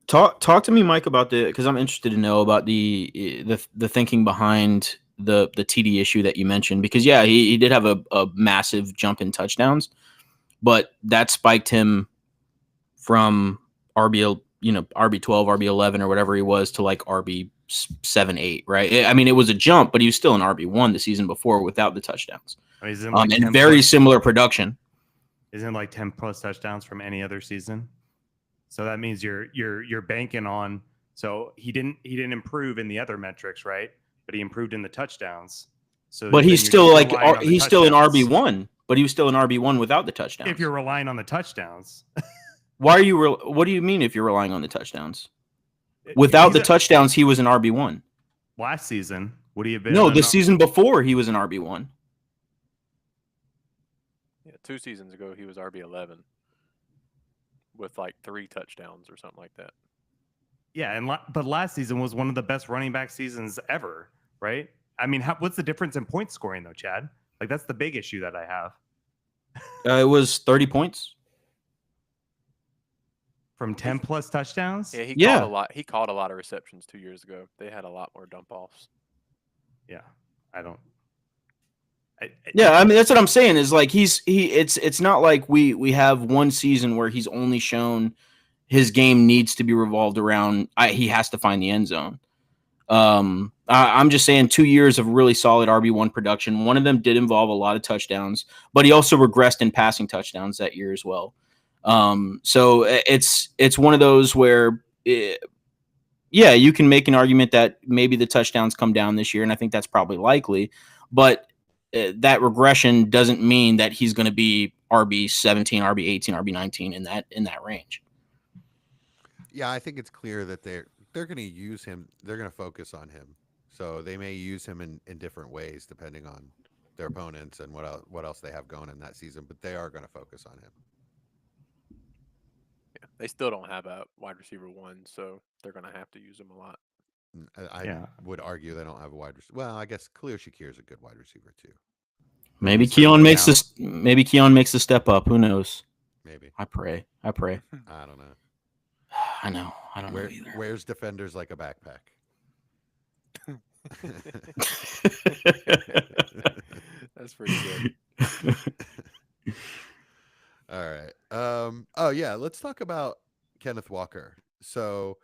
Speaker 3: Talk to me, Mike, about because I'm interested to know about the thinking behind the TD issue that you mentioned, because he did have a massive jump in touchdowns, but that spiked him from RB RB12, RB11 or whatever he was to like RB7, 8, right? I mean, it was a jump, but he was still an RB1 the season before without the touchdowns.
Speaker 2: I mean,
Speaker 3: and very similar production.
Speaker 2: Isn't like 10 plus touchdowns from any other season? So that means you're banking on. So he didn't improve in the other metrics, right? But he improved in the touchdowns. So,
Speaker 3: but he's still like he's still an RB1. But he was still an RB1 without the touchdowns.
Speaker 2: If you're relying on the touchdowns,
Speaker 3: why are you? What do you mean if you're relying on the touchdowns? Without the touchdowns, he was an RB1.
Speaker 2: Last season, would he have been?
Speaker 3: No, the season before he was an RB1.
Speaker 4: Yeah, 2 seasons ago he was RB11 with like 3 touchdowns or something like that.
Speaker 2: Yeah, but last season was one of the best running back seasons ever, right? I mean, what's the difference in point scoring though, Chad? Like that's the big issue that I have.
Speaker 3: It was 30 points
Speaker 2: from 10 plus touchdowns.
Speaker 4: Yeah, he caught a lot. He caught a lot of receptions 2 years ago. They had a lot more dump offs.
Speaker 2: Yeah, I
Speaker 3: mean that's what I'm saying is like it's not like we have one season where he's only shown his game needs to be revolved around he has to find the end zone. I'm just saying 2 years of really solid RB1 production. One of them did involve a lot of touchdowns, but he also regressed in passing touchdowns that year as well. So it's one of those where you can make an argument that maybe the touchdowns come down this year, and I think that's probably likely, but that regression doesn't mean that he's going to be RB17, RB18, RB19 in that range.
Speaker 1: Yeah, I think it's clear that they're going to use him. They're going to focus on him. So they may use him in different ways depending on their opponents and what else they have going in that season, but they are going to focus on him.
Speaker 4: Yeah, they still don't have a wide receiver 1, so they're going to have to use him a lot.
Speaker 1: I would argue they don't have a wide receiver. Well, I guess Khalil Shakir is a good wide receiver too.
Speaker 3: Maybe Keon makes this. Maybe Keon makes the step up. Who knows?
Speaker 1: Maybe.
Speaker 3: I pray.
Speaker 1: I don't know.
Speaker 3: I know. I don't know either.
Speaker 1: Where's defenders like a backpack?
Speaker 4: That's pretty good.
Speaker 1: All right. Let's talk about Kenneth Walker. So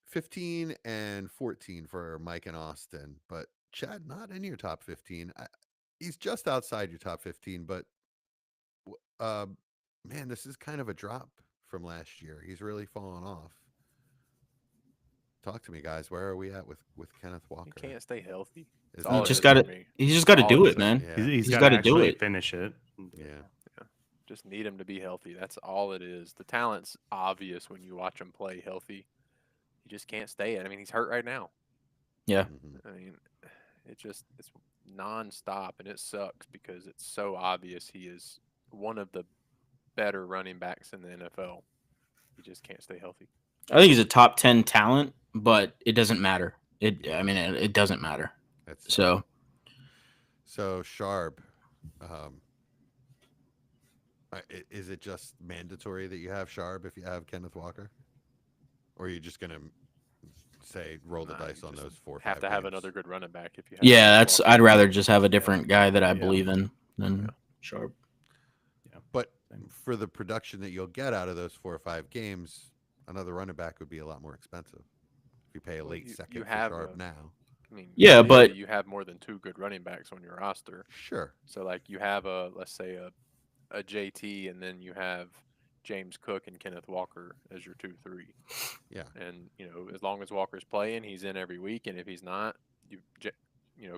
Speaker 1: 15 and 14 for Mike and Austin, but Chad not in your top 15. He's just outside your top 15, but man, this is kind of a drop from last year. He's really fallen off. Talk to me, guys. Where are we at with Kenneth Walker?
Speaker 4: He can't stay healthy.
Speaker 3: He's just got to do it, man.
Speaker 2: Yeah. He's
Speaker 3: got to do it.
Speaker 2: Finish it.
Speaker 1: Yeah.
Speaker 4: Just need him to be healthy. That's all it is. The talent's obvious when you watch him play healthy. He just can't stay it. I mean, he's hurt right now.
Speaker 3: Yeah.
Speaker 4: Mm-hmm. I mean, it's nonstop, and it sucks because it's so obvious he is one of the better running backs in the NFL. He just can't stay healthy.
Speaker 3: I think he's a top 10 talent, but it doesn't matter. It doesn't matter. So
Speaker 1: Sharp, is it just mandatory that you have Sharp if you have Kenneth Walker, or are you just gonna say roll the dice on those 4 or 5
Speaker 4: have to
Speaker 1: games?
Speaker 4: have another good running back if you have.
Speaker 3: Yeah, I'd rather just have a different guy that I believe in than Sharp.
Speaker 1: Yeah, but for the production that you'll get out of those 4 or 5 games, another running back would be a lot more expensive. If you pay a late second for Sharp now.
Speaker 4: I mean,
Speaker 3: but
Speaker 4: you have more than 2 good running backs on your roster.
Speaker 1: Sure.
Speaker 4: So like you have let's say a JT, and then you have James Cook and Kenneth Walker as your 2-3.
Speaker 1: Yeah.
Speaker 4: And as long as Walker's playing, he's in every week, and if he's not,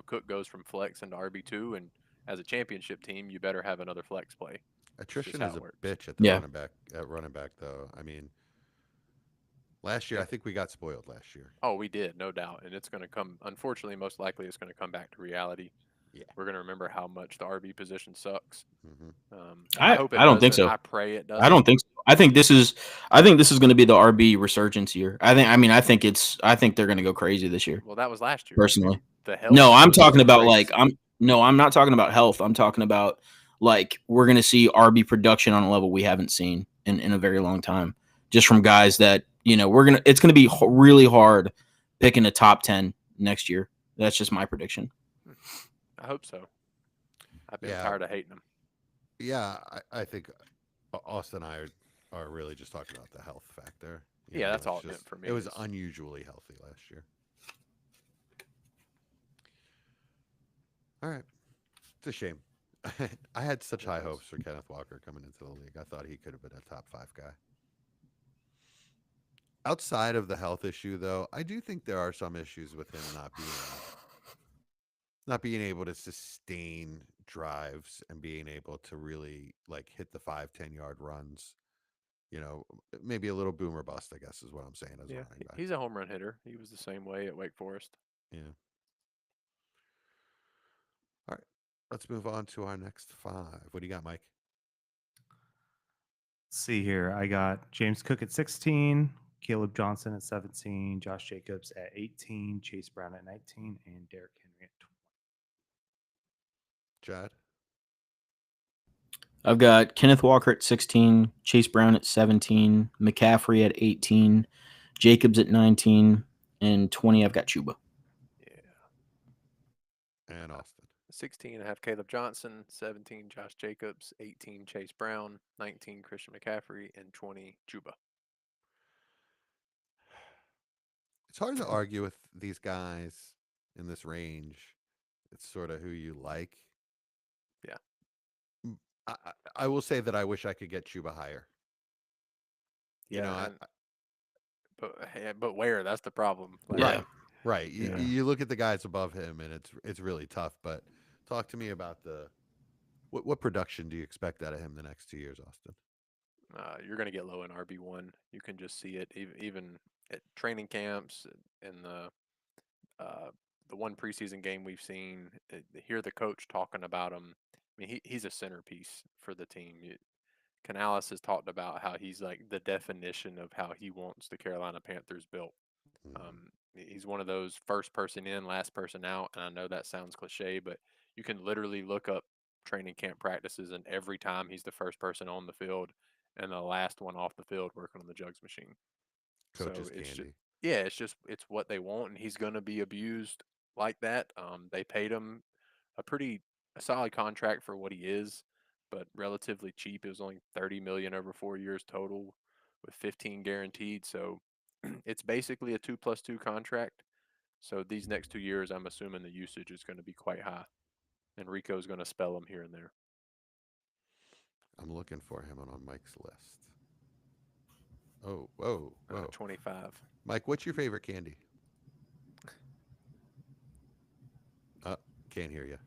Speaker 4: Cook goes from flex into RB2, and as a championship team, you better have another flex play.
Speaker 1: Attrition is a bitch at the running back though. I mean, last year I think we got spoiled last year.
Speaker 4: Oh, we did, no doubt, and it's going to come. Unfortunately, most likely it's going to come back to reality.
Speaker 1: Yeah,
Speaker 4: we're going to remember how much the RB position sucks.
Speaker 1: Mm-hmm.
Speaker 3: I hope I don't think so.
Speaker 4: I pray it does.
Speaker 3: I don't think so. I think this is going to be the RB resurgence year. I think they're going to go crazy this year.
Speaker 4: Well, that was last year.
Speaker 3: Personally,
Speaker 4: the health.
Speaker 3: No, I'm
Speaker 4: was
Speaker 3: talking about
Speaker 4: crazy.
Speaker 3: I'm not talking about health. I'm talking about like we're gonna see RB production on a level we haven't seen in a very long time. Just from guys that it's gonna be really hard picking a top 10 next year. That's just my prediction.
Speaker 4: I hope so. I've been
Speaker 1: Yeah.
Speaker 4: tired of hating him.
Speaker 1: Yeah, I think Austin and I are really just talking about the health factor.
Speaker 4: Yeah, that's
Speaker 1: it's
Speaker 4: all it meant for me.
Speaker 1: It was
Speaker 4: is-
Speaker 1: unusually healthy last year. All right. It's a shame. I had such high hopes for Kenneth Walker coming into the league. I thought he could have been a top 5 guy. Outside of the health issue, though, I do think there are some issues with him not being able to sustain drives and being able to really like hit the 5-10 yard runs. Maybe a little boomer bust, I guess is what I'm saying as a
Speaker 4: Yeah,
Speaker 1: running back.
Speaker 4: he's a home run hitter. He was the same way at Wake Forest.
Speaker 1: Yeah. All right. Let's move on to our next 5. What do you got, Mike?
Speaker 2: Let's see here. I got James Cook at 16, Caleb Johnson at 17, Josh Jacobs at 18, Chase Brown at 19, and Derrick Henry at 20.
Speaker 1: Chad?
Speaker 3: I've got Kenneth Walker at 16, Chase Brown at 17, McCaffrey at 18, Jacobs at 19, and 20. I've got Chuba.
Speaker 4: Yeah.
Speaker 1: And Austin.
Speaker 4: 16, I have Caleb Johnson. 17, Josh Jacobs. 18, Chase Brown. 19, Christian McCaffrey. And 20, Juba.
Speaker 1: It's hard to argue with these guys in this range. It's sort of who you like.
Speaker 4: Yeah.
Speaker 1: I will say that I wish I could get Chuba higher.
Speaker 4: Yeah. But where? That's the problem.
Speaker 3: Yeah.
Speaker 1: Right. You look at the guys above him, and it's really tough. But talk to me about what production do you expect out of him the next 2 years, Austin?
Speaker 4: You're going to get low in RB1. You can just see it even at training camps and the one preseason game we've seen. Hear the coach talking about him. I mean, he's a centerpiece for the team. Canales has talked about how he's like the definition of how he wants the Carolina Panthers built. He's one of those first person in, last person out. And I know that sounds cliche, but you can literally look up training camp practices, and every time he's the first person on the field and the last one off the field working on the jugs machine.
Speaker 1: Coach's
Speaker 4: So it's
Speaker 1: candy.
Speaker 4: it's what they want, and he's going to be abused like that. They paid him a solid contract for what he is, but relatively cheap. It was only $30 million over 4 years total, with 15 guaranteed. So it's basically a 2+2 contract. So these next 2 years, I'm assuming the usage is going to be quite high, and Rico's going to spell him here and there.
Speaker 1: I'm looking for him on Mike's list. Oh, whoa.
Speaker 4: 25.
Speaker 1: Mike, what's your favorite candy? Can't hear you.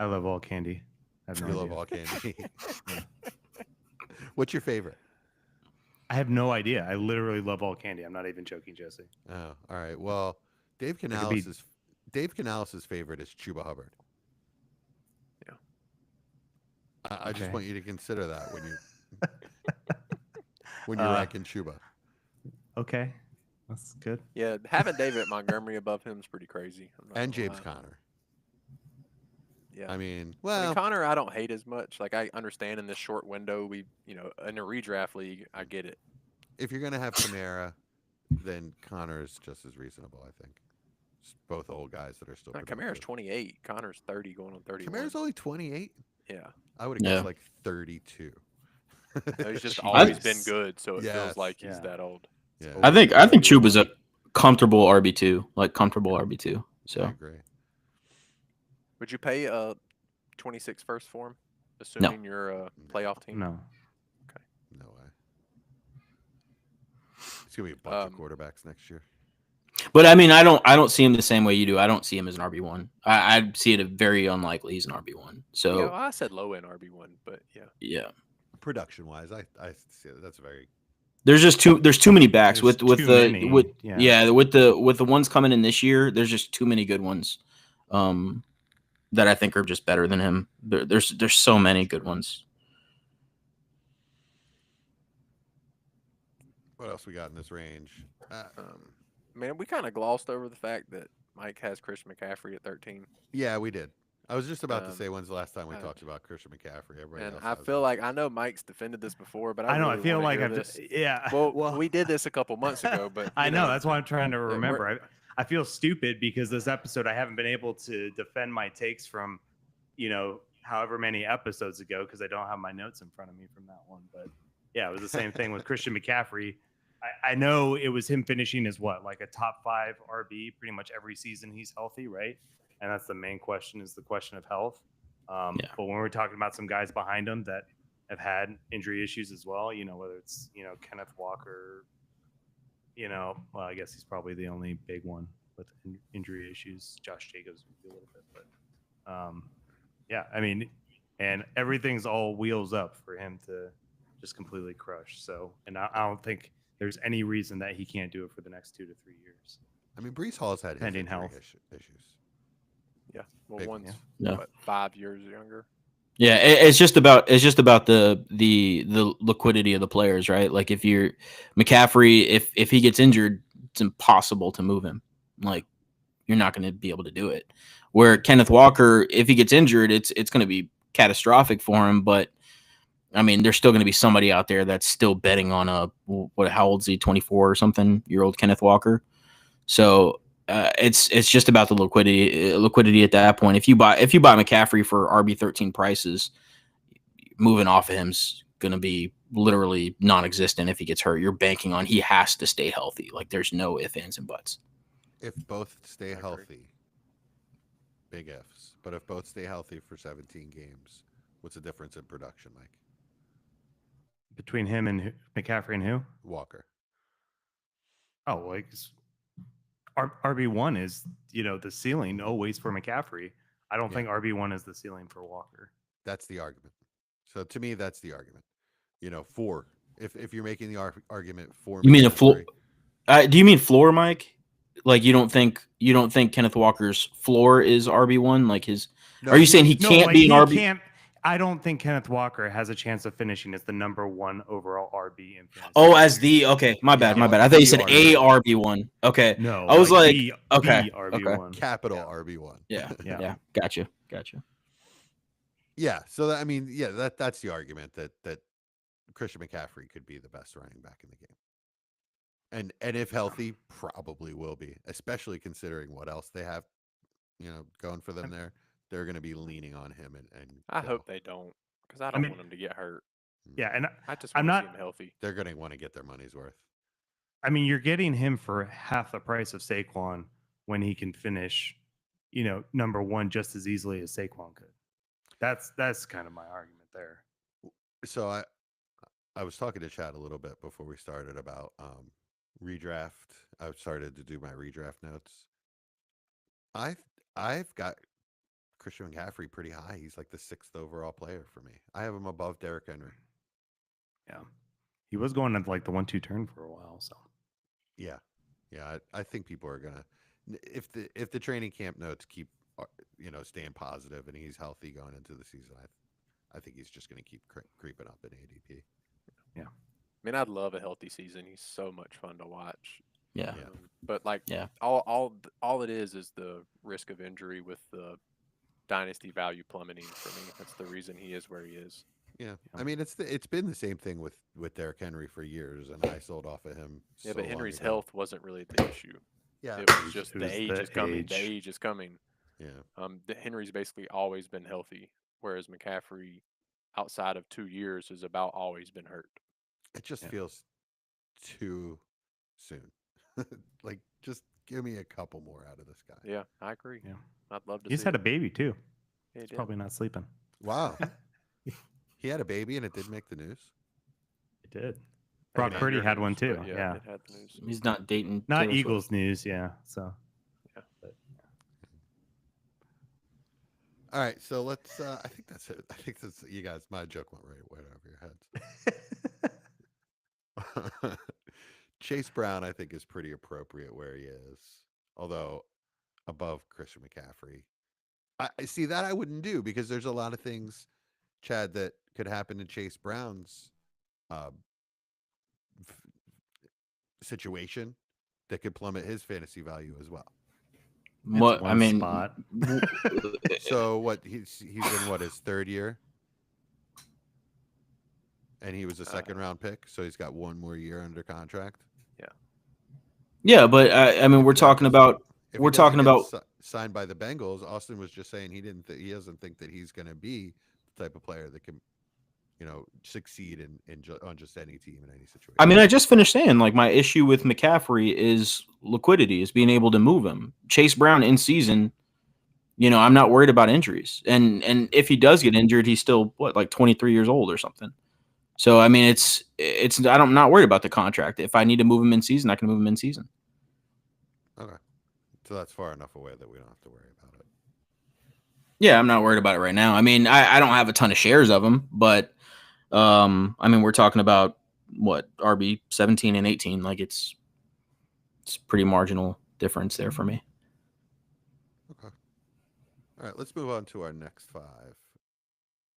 Speaker 2: I love all candy. I have no
Speaker 1: You love
Speaker 2: idea.
Speaker 1: all candy. What's your favorite?
Speaker 2: I have no idea. I literally love all candy. I'm not even joking, Jesse.
Speaker 1: Oh, all right. Well, Dave
Speaker 2: could be-
Speaker 1: Canales' favorite is Chuba Hubbard.
Speaker 4: Yeah.
Speaker 1: I just
Speaker 2: Okay.
Speaker 1: want you to consider that when you're ranking Chuba.
Speaker 2: Okay. That's good.
Speaker 4: Yeah, having David Montgomery above him is pretty crazy. I'm not
Speaker 1: And
Speaker 4: gonna
Speaker 1: James
Speaker 4: lie.
Speaker 1: Conner.
Speaker 4: Yeah.
Speaker 1: I mean, well,
Speaker 4: Connor, I don't hate as much. Like, I understand in this short window, in a redraft league, I get it.
Speaker 1: if you're going to have Kamara, then Connor is just as reasonable, I think. Just both old guys that are still pretty
Speaker 4: Kamara's
Speaker 1: good.
Speaker 4: 28. Connor's 30 going on 31.
Speaker 1: Kamara's only 28?
Speaker 4: Yeah.
Speaker 1: I would have guessed like 32.
Speaker 4: No, he's just
Speaker 2: Jeez.
Speaker 4: always been good, so it
Speaker 1: Yes.
Speaker 4: feels like he's
Speaker 2: Yeah.
Speaker 4: that old.
Speaker 1: Yeah.
Speaker 3: I think Chuba's a comfortable RB2, like comfortable RB2.
Speaker 1: I
Speaker 3: So
Speaker 1: agree.
Speaker 4: Would you pay a 26 first for him, assuming you're a playoff team?
Speaker 2: No.
Speaker 1: No way. It's going to be a bunch of quarterbacks next year.
Speaker 3: But I mean, I don't see him the same way you do. I don't see him as an RB1. I see it very unlikely he's an RB1. So
Speaker 4: Yeah, well, I said low end RB1, but yeah.
Speaker 3: yeah.
Speaker 1: Production wise, I see that. That's very.
Speaker 3: There's too many backs
Speaker 2: There's
Speaker 3: with
Speaker 2: too
Speaker 3: the
Speaker 2: many,
Speaker 3: with
Speaker 2: yeah.
Speaker 3: with the ones coming in this year. There's just too many good ones, that I think are just better than him. There's so many good ones.
Speaker 1: What else we got in this range?
Speaker 4: Man, we kind of glossed over the fact that Mike has Christian McCaffrey at 13.
Speaker 1: Yeah, we did. I was just about to say,
Speaker 4: Um,
Speaker 1: when's the last time we
Speaker 4: uh,
Speaker 1: talked about Christian McCaffrey? Everybody
Speaker 4: and
Speaker 1: else
Speaker 4: I
Speaker 1: has
Speaker 4: feel
Speaker 1: him.
Speaker 4: like I know Mike's defended this before, but I
Speaker 2: I know. I
Speaker 4: really
Speaker 2: feel
Speaker 4: want to
Speaker 2: like
Speaker 4: hear
Speaker 2: I've
Speaker 4: this.
Speaker 2: yeah.
Speaker 4: Well,
Speaker 1: Well,
Speaker 4: we did this a couple months ago, but
Speaker 2: I
Speaker 4: you
Speaker 2: know.
Speaker 4: know,
Speaker 2: That's why I'm trying to
Speaker 4: we're-
Speaker 2: remember. I feel stupid because this episode I haven't been able to defend my takes from, however many episodes ago because I don't have my notes in front of me from that one. But yeah, it was the same thing with Christian McCaffrey. I know it was him finishing as like a top 5 RB pretty much every season he's healthy, right? And that's the main question, is the question of health.
Speaker 3: Yeah.
Speaker 2: But when we're talking about some guys behind him that have had injury issues as well, whether it's Kenneth Walker, well, I guess he's probably the only big one with injury issues. Josh Jacobs would be a little bit, but yeah, I mean, and everything's all wheels up for him to just completely crush. So, and I don't think there's any reason that he can't do it for the next 2 to 3 years.
Speaker 1: I mean, Brees Hall's had his
Speaker 2: Pending
Speaker 1: injury
Speaker 2: health.
Speaker 1: issues.
Speaker 4: yeah. Well,
Speaker 1: Big
Speaker 4: one's
Speaker 3: Yeah.
Speaker 4: what, 5 years younger.
Speaker 3: Yeah, it's just about the liquidity of the players, right? Like if you're McCaffrey, if he gets injured, it's impossible to move him. Like you're not going to be able to do it. Where Kenneth Walker, if he gets injured, it's going to be catastrophic for him. But I mean, there's still going to be somebody out there that's still betting on how old is he, 24 or something year old Kenneth Walker. So it's just about the liquidity at that point. If you buy McCaffrey for RB13 prices, moving off of him's going to be literally non-existent if he gets hurt. You're banking on he has to stay healthy. Like there's no ifs, ands, and buts.
Speaker 1: If both stay
Speaker 4: agree.
Speaker 1: healthy, big ifs. But if both stay healthy for 17 games, what's the difference in production, Mike?
Speaker 2: Between him and McCaffrey and who?
Speaker 1: Walker.
Speaker 2: Oh, like RB1 is, the ceiling always for McCaffrey. I don't
Speaker 1: Yeah.
Speaker 2: think RB1 is the ceiling for Walker.
Speaker 1: That's the argument. So to me, that's the argument. For if you're making the argument for
Speaker 3: You mean a floor?
Speaker 1: McCaffrey,
Speaker 3: Do you mean floor, Mike? Like you don't think Kenneth Walker's floor is RB1? Like his?
Speaker 1: No,
Speaker 3: Are you saying he
Speaker 2: No,
Speaker 3: can't
Speaker 2: like
Speaker 3: be an
Speaker 2: he
Speaker 3: RB?
Speaker 2: can't. I don't think Kenneth Walker has a chance of finishing as the number 1 overall RB in fantasy.
Speaker 3: Oh, as the my bad. I thought you said a RB1. Okay,
Speaker 2: No,
Speaker 3: I was like
Speaker 2: the
Speaker 3: okay,
Speaker 2: RB1.
Speaker 1: capital
Speaker 2: Yeah.
Speaker 1: RB1.
Speaker 3: yeah,
Speaker 2: Yeah.
Speaker 3: yeah, gotcha.
Speaker 1: Yeah. So that's the argument that Christian McCaffrey could be the best running back in the game. And if healthy, probably will be, especially considering what else they have, going for them there. They're going to be leaning on him and
Speaker 4: I
Speaker 1: go.
Speaker 4: hope they don't, because I don't
Speaker 2: mean-
Speaker 4: want him to get hurt.
Speaker 2: Yeah, and
Speaker 4: I just
Speaker 2: I'm
Speaker 4: want to see
Speaker 2: not-
Speaker 4: him healthy.
Speaker 1: They're going to want to get their money's worth.
Speaker 2: I mean, you're getting him for half the price of Saquon when he can finish, number 1 just as easily as Saquon could. That's kind of my argument there.
Speaker 1: So I was talking to Chad a little bit before we started about redraft. I started to do my redraft notes. I've got Christian McCaffrey pretty high. He's like the 6th overall player for me. I have him above Derrick Henry.
Speaker 2: Yeah, he was going at like the 1-2 turn for a while. So
Speaker 1: Yeah. I think people are gonna, if the training camp notes keep staying positive and he's healthy going into the season, I think he's just gonna keep creeping up in ADP.
Speaker 2: Yeah.
Speaker 4: I mean, I'd love a healthy season. He's so much fun to watch.
Speaker 3: Yeah.
Speaker 4: But like,
Speaker 3: Yeah.
Speaker 4: all it is the risk of injury with the dynasty value plummeting for me. That's the reason he is where he is.
Speaker 1: Yeah. I mean, it's been the same thing with Derrick Henry for years, and I sold off of him.
Speaker 4: Yeah,
Speaker 1: so
Speaker 4: but
Speaker 1: long
Speaker 4: Henry's
Speaker 1: ago.
Speaker 4: health wasn't really the issue.
Speaker 1: Yeah.
Speaker 4: It was just
Speaker 2: It
Speaker 4: the
Speaker 2: was
Speaker 4: age
Speaker 2: the
Speaker 4: is coming. The
Speaker 2: age.
Speaker 4: age is coming.
Speaker 1: Yeah.
Speaker 4: Henry's basically always been healthy, whereas McCaffrey, outside of 2 years, has about always been hurt.
Speaker 1: It just
Speaker 2: Yeah.
Speaker 1: feels too soon. Like, just give me a couple more out of this guy.
Speaker 4: Yeah, I agree.
Speaker 2: Yeah.
Speaker 4: I'd love to
Speaker 2: he's
Speaker 4: see
Speaker 2: had a
Speaker 4: it.
Speaker 2: baby too.
Speaker 4: Yeah, he
Speaker 2: He's
Speaker 4: did.
Speaker 2: probably not sleeping.
Speaker 1: Wow. He had a baby and it did make the news.
Speaker 2: It did.
Speaker 4: Hey,
Speaker 2: Brock
Speaker 4: man,
Speaker 2: Purdy
Speaker 4: your
Speaker 2: had one
Speaker 4: news,
Speaker 2: too.
Speaker 4: but
Speaker 2: Yeah.
Speaker 4: it had the news.
Speaker 3: He's not dating.
Speaker 2: Not
Speaker 3: Taylor Swift.
Speaker 2: Eagles news. Yeah. So
Speaker 1: All right, so let's. I think that's it. I think that's you guys. My joke went right over your heads. Chase Brown, I think, is pretty appropriate where he is, although above Christian McCaffrey. I see that I wouldn't do because there's a lot of things, Chad, that could happen to Chase Brown's situation that could plummet his fantasy value as well.
Speaker 3: What
Speaker 2: one
Speaker 3: I mean,
Speaker 2: spot.
Speaker 1: So what he's in his third year, and he was a second round pick, so he's got one more year under contract.
Speaker 3: yeah, but I mean, we're talking about
Speaker 1: If
Speaker 3: we're
Speaker 1: he doesn't
Speaker 3: talking
Speaker 1: get
Speaker 3: about
Speaker 1: signed by the Bengals, Austin was just saying he doesn't think that he's going to be the type of player that can, succeed on just any team in any situation.
Speaker 3: I mean, I just finished saying like my issue with McCaffrey is liquidity, is being able to move him. Chase Brown in season, I'm not worried about injuries, and if he does get injured, he's still like 23 years old or something. So I mean, I'm not worried about the contract. If I need to move him in season, I can move him in season.
Speaker 1: Okay, so that's far enough away that we don't have to worry about it.
Speaker 3: Yeah, I'm not worried about it right now. I mean, I don't have a ton of shares of him, but I mean, we're talking about what RB 17 and 18. Like it's pretty marginal difference there for me.
Speaker 1: Okay. All right, let's move on to our next 5.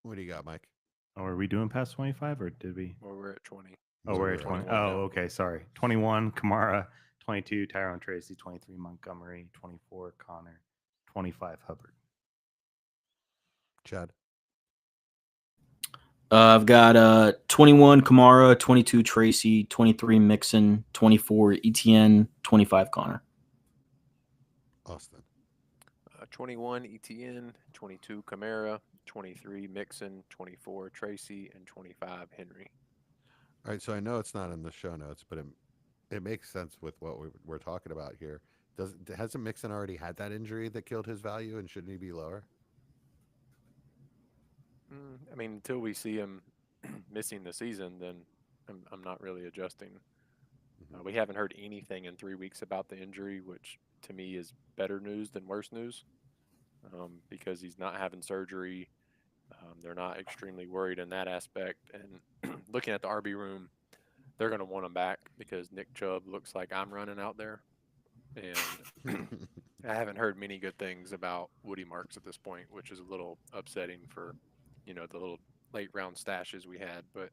Speaker 1: What do you got, Mike?
Speaker 2: Oh, are we doing past 25 or did we?
Speaker 4: Well, we're at 20.
Speaker 2: Oh, we're at 20. Oh, okay. Sorry. 21, Kamara. 22, Tyrone Tracy. 23, Montgomery. 24, Connor. 25, Hubbard.
Speaker 1: Chad.
Speaker 3: I've got 21 Kamara, 22 Tracy, 23 Mixon, 24 ETN, 25 Connor.
Speaker 1: Austin.
Speaker 4: 21 ETN, 22 Kamara, 23 Mixon, 24 Tracy, and 25 Henry.
Speaker 1: All right, so I know it's not in the show notes, but it makes sense with what we're talking about here. Hasn't Mixon already had that injury that killed his value, and shouldn't he be lower?
Speaker 4: I mean, until we see him missing the season, then I'm not really adjusting. We haven't heard anything in 3 weeks about the injury, which to me is better news than worse news, because he's not having surgery. They're not extremely worried in that aspect. And looking at the RB room, they're going to want him back because Nick Chubb looks like I'm running out there. And I haven't heard many good things about Woody Marks at this point, which is a little upsetting for, the little late round stashes we had. But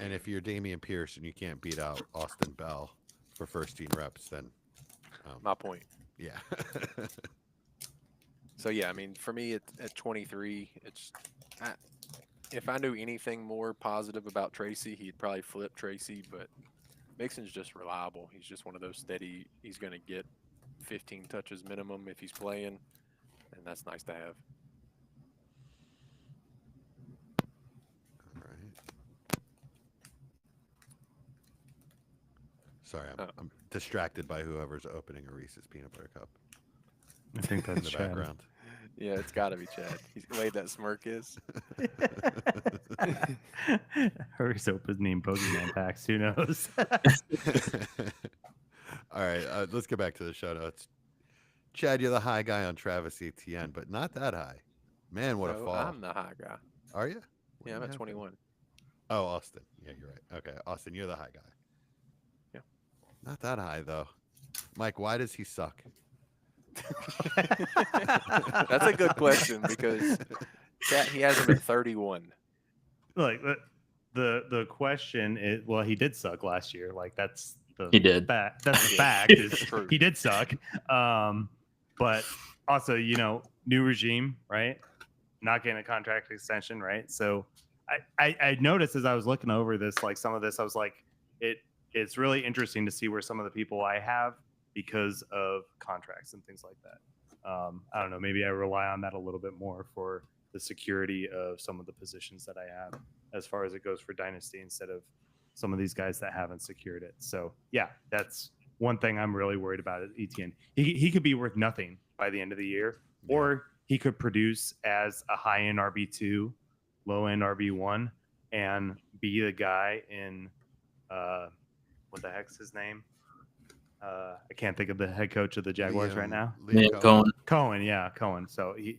Speaker 1: and if you're Damian Pierce and you can't beat out Austin Bell for first team reps, then
Speaker 4: my point.
Speaker 1: Yeah.
Speaker 4: So yeah, I mean, for me at 23, if I knew anything more positive about Tracy, he'd probably flip Tracy. But Mixon's just reliable. He's just one of those steady. He's going to get 15 touches minimum if he's playing, and that's nice to have.
Speaker 1: All right. Sorry, I'm distracted by whoever's opening a Reese's peanut butter cup.
Speaker 2: I think that's
Speaker 1: in the
Speaker 2: Chad.
Speaker 1: background.
Speaker 4: Yeah, it's got to be Chad. The way that smirk is.
Speaker 2: Hurry's opening Pokemon packs. Who knows?
Speaker 1: All right, let's get back to the show notes. Chad, you're the high guy on Travis Etienne, but not that high. Man, what a fall.
Speaker 4: I'm the high guy.
Speaker 1: Are you?
Speaker 4: Yeah, I'm at 21.
Speaker 1: Oh, Austin. Yeah, you're right. Okay, Austin, you're the high guy.
Speaker 4: Yeah.
Speaker 1: Not that high, though. Mike, why does he suck?
Speaker 4: That's a good question because he has him at 31.
Speaker 2: Like the question is, well, he did suck last year. Like that's the
Speaker 3: He did.
Speaker 2: That's the fact. Is
Speaker 4: True.
Speaker 2: He did suck. But also, new regime, right? Not getting a contract extension, right? So I noticed as I was looking over this, like some of this, I was like, it's really interesting to see where some of the people I have because of contracts and things like that. I don't know. Maybe I rely on that a little bit more for the security of some of the positions that I have as far as it goes for Dynasty instead of some of these guys that haven't secured it. So, yeah, that's one thing I'm really worried about is Etienne. He could be worth nothing by the end of the year, or he could produce as a high-end RB2, low-end RB1, and be the guy in what the heck's his name? I can't think of the head coach of the Jaguars right now.
Speaker 3: Cohen.
Speaker 2: Cohen. So he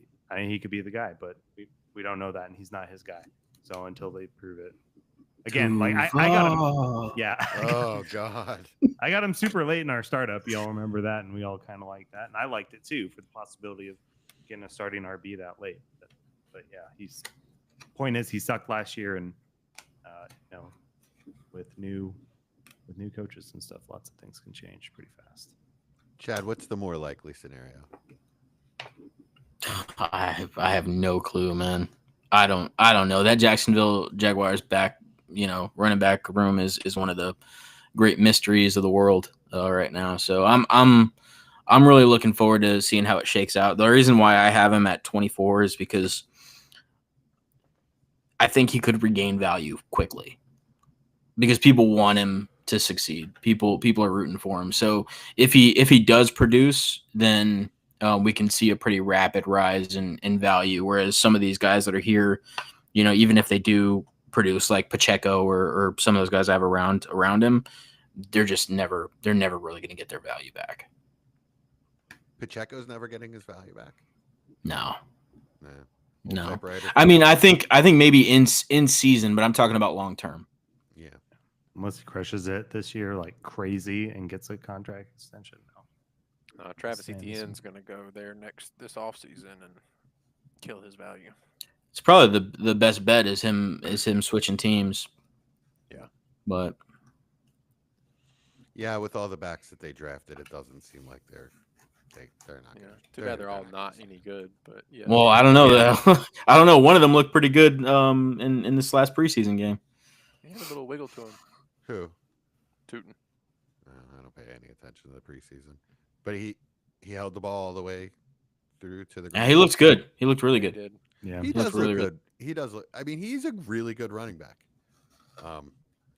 Speaker 2: could be the guy, but we don't know that, and he's not his guy. So until they prove it, again, like I got him. Yeah.
Speaker 1: Oh God.
Speaker 2: I got him super late in our startup. Y'all remember that, and we all kind of liked that, and I liked it too for the possibility of getting a starting RB that late. But yeah, point is he sucked last year, and with new with new coaches and stuff, lots of things can change pretty fast.
Speaker 1: Chad, what's the more likely scenario?
Speaker 3: I have no clue, man. I don't know. That Jacksonville Jaguars running back room is one of the great mysteries of the world right now. So I'm really looking forward to seeing how it shakes out. The reason why I have him at 24 is because I think he could regain value quickly because people want him to succeed. People are rooting for him. So if he does produce, then we can see a pretty rapid rise in value. Whereas some of these guys that are here, even if they do produce like Pacheco or some of those guys I have around him, they're never really going to get their value back.
Speaker 1: Pacheco's never getting his value back.
Speaker 3: No. No.
Speaker 1: Typewriter.
Speaker 3: I mean, I think maybe in season, but I'm talking about long term.
Speaker 1: Yeah.
Speaker 2: Unless he crushes it this year like crazy and gets a contract extension. No.
Speaker 4: Travis
Speaker 2: Same as
Speaker 4: Etienne's going to go there this offseason and kill his value.
Speaker 3: It's probably the best bet is him switching teams.
Speaker 4: Yeah.
Speaker 3: But
Speaker 1: yeah, with all the backs that they drafted, it doesn't seem like they're not.
Speaker 4: Yeah. Too bad they're all not any good. But yeah.
Speaker 3: Well, I don't know. I don't know. One of them looked pretty good in this last preseason game.
Speaker 4: He had a little wiggle to him.
Speaker 1: Who?
Speaker 4: Tootin.
Speaker 1: I don't pay any attention to the preseason, but he held the ball all the way through to the ground.
Speaker 3: Yeah, he looks good. He looked really good.
Speaker 4: He did.
Speaker 2: Yeah.
Speaker 1: He does
Speaker 3: really
Speaker 1: look good. He does look. I mean, he's a really good running back.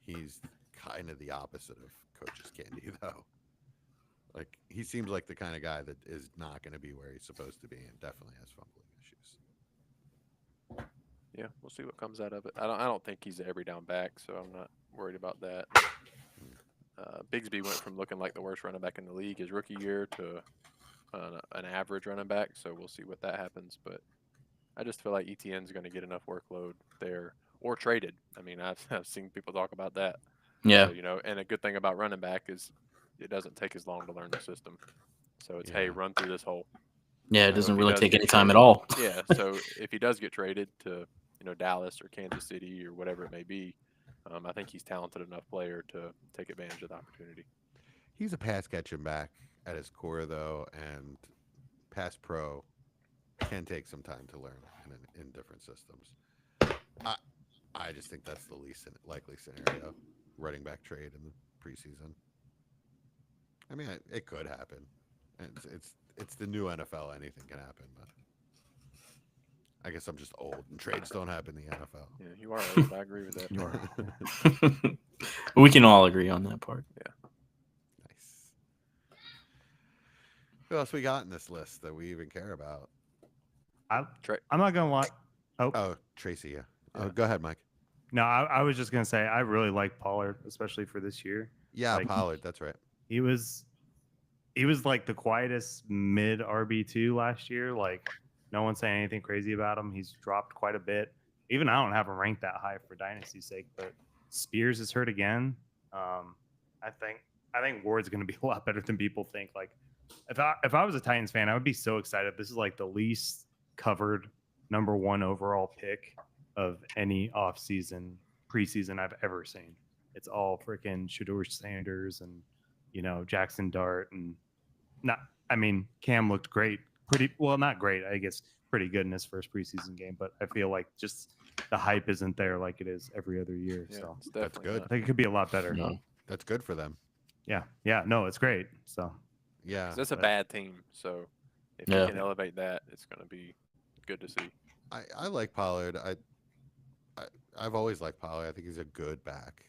Speaker 1: He's kind of the opposite of Coach's Candy, though. Like, he seems like the kind of guy that is not going to be where he's supposed to be, and definitely has fumbling issues.
Speaker 4: Yeah, we'll see what comes out of it. I don't think he's every down back, so I'm not worried about that. Bigsby went from looking like the worst running back in the league his rookie year to an average running back, so we'll see what that happens. But I just feel like Etienne's going to get enough workload there or traded. I mean, I've seen people talk about that.
Speaker 3: Yeah.
Speaker 4: So, and a good thing about running back is it doesn't take as long to learn the system. So it's, hey, run through this hole.
Speaker 3: Yeah, it doesn't really take any time at all.
Speaker 4: Yeah, so if he does get traded to, Dallas or Kansas City or whatever it may be, I think he's talented enough player to take advantage of the opportunity.
Speaker 1: He's a pass catching back at his core, though, and pass pro can take some time to learn in different systems. I just think that's the least likely scenario. Running back trade in the preseason. I mean, it could happen. It's the new NFL. Anything can happen, but I guess I'm just old and trades don't happen in the NFL.
Speaker 4: Yeah, you are old. I agree with that.
Speaker 2: You are.
Speaker 3: We can all agree on that part.
Speaker 4: Yeah.
Speaker 1: Nice. Who else we got in this list that we even care about?
Speaker 2: I'm not gonna lie.
Speaker 1: Oh, Tracy. Yeah. Oh, go ahead, Mike.
Speaker 2: No, I was just gonna say I really like Pollard, especially for this year.
Speaker 1: Yeah,
Speaker 2: Like,
Speaker 1: Pollard. That's right.
Speaker 2: He was like the quietest mid RB2 last year. Like, no one's saying anything crazy about him. He's dropped quite a bit. Even I don't have him ranked that high for Dynasty's sake, but Spears is hurt again. I think Ward's going to be a lot better than people think. Like, if I was a Titans fan, I would be so excited. This is like the least covered number 1 overall pick of any preseason I've ever seen. It's all freaking Shedeur Sanders and Jackson Dart and Cam looked great. Not great, I guess pretty good in his first preseason game, but I feel like just the hype isn't there like it is every other year.
Speaker 4: Yeah,
Speaker 2: So
Speaker 1: that's good.
Speaker 2: I think it could be a lot better.
Speaker 3: No.
Speaker 1: That's good for them.
Speaker 2: Yeah. No, it's great. So
Speaker 1: Yeah.
Speaker 4: That's a bad team, so if you can elevate that, it's going to be good to see.
Speaker 1: I like Pollard. I've always liked Pollard. I think he's a good back.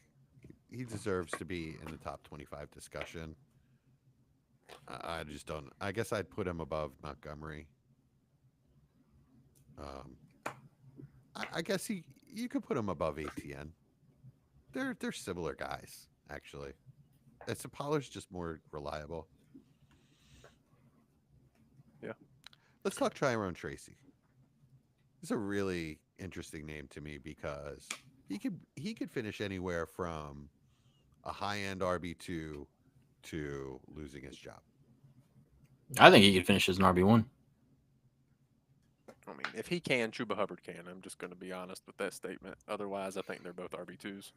Speaker 1: He deserves to be in the top 25 discussion. I just don't. I guess I'd put him above Montgomery. I guess you could put him above Etienne. They're similar guys, actually. Pollard's just more reliable.
Speaker 4: Yeah.
Speaker 1: Let's talk Tyrone Tracy. It's a really interesting name to me because he could finish anywhere from a high-end RB2 to losing his job.
Speaker 3: I think he could finish as an RB1.
Speaker 4: I mean, if he can, Chuba Hubbard can. I'm just going to be honest with that statement. Otherwise, I think they're both RB2s.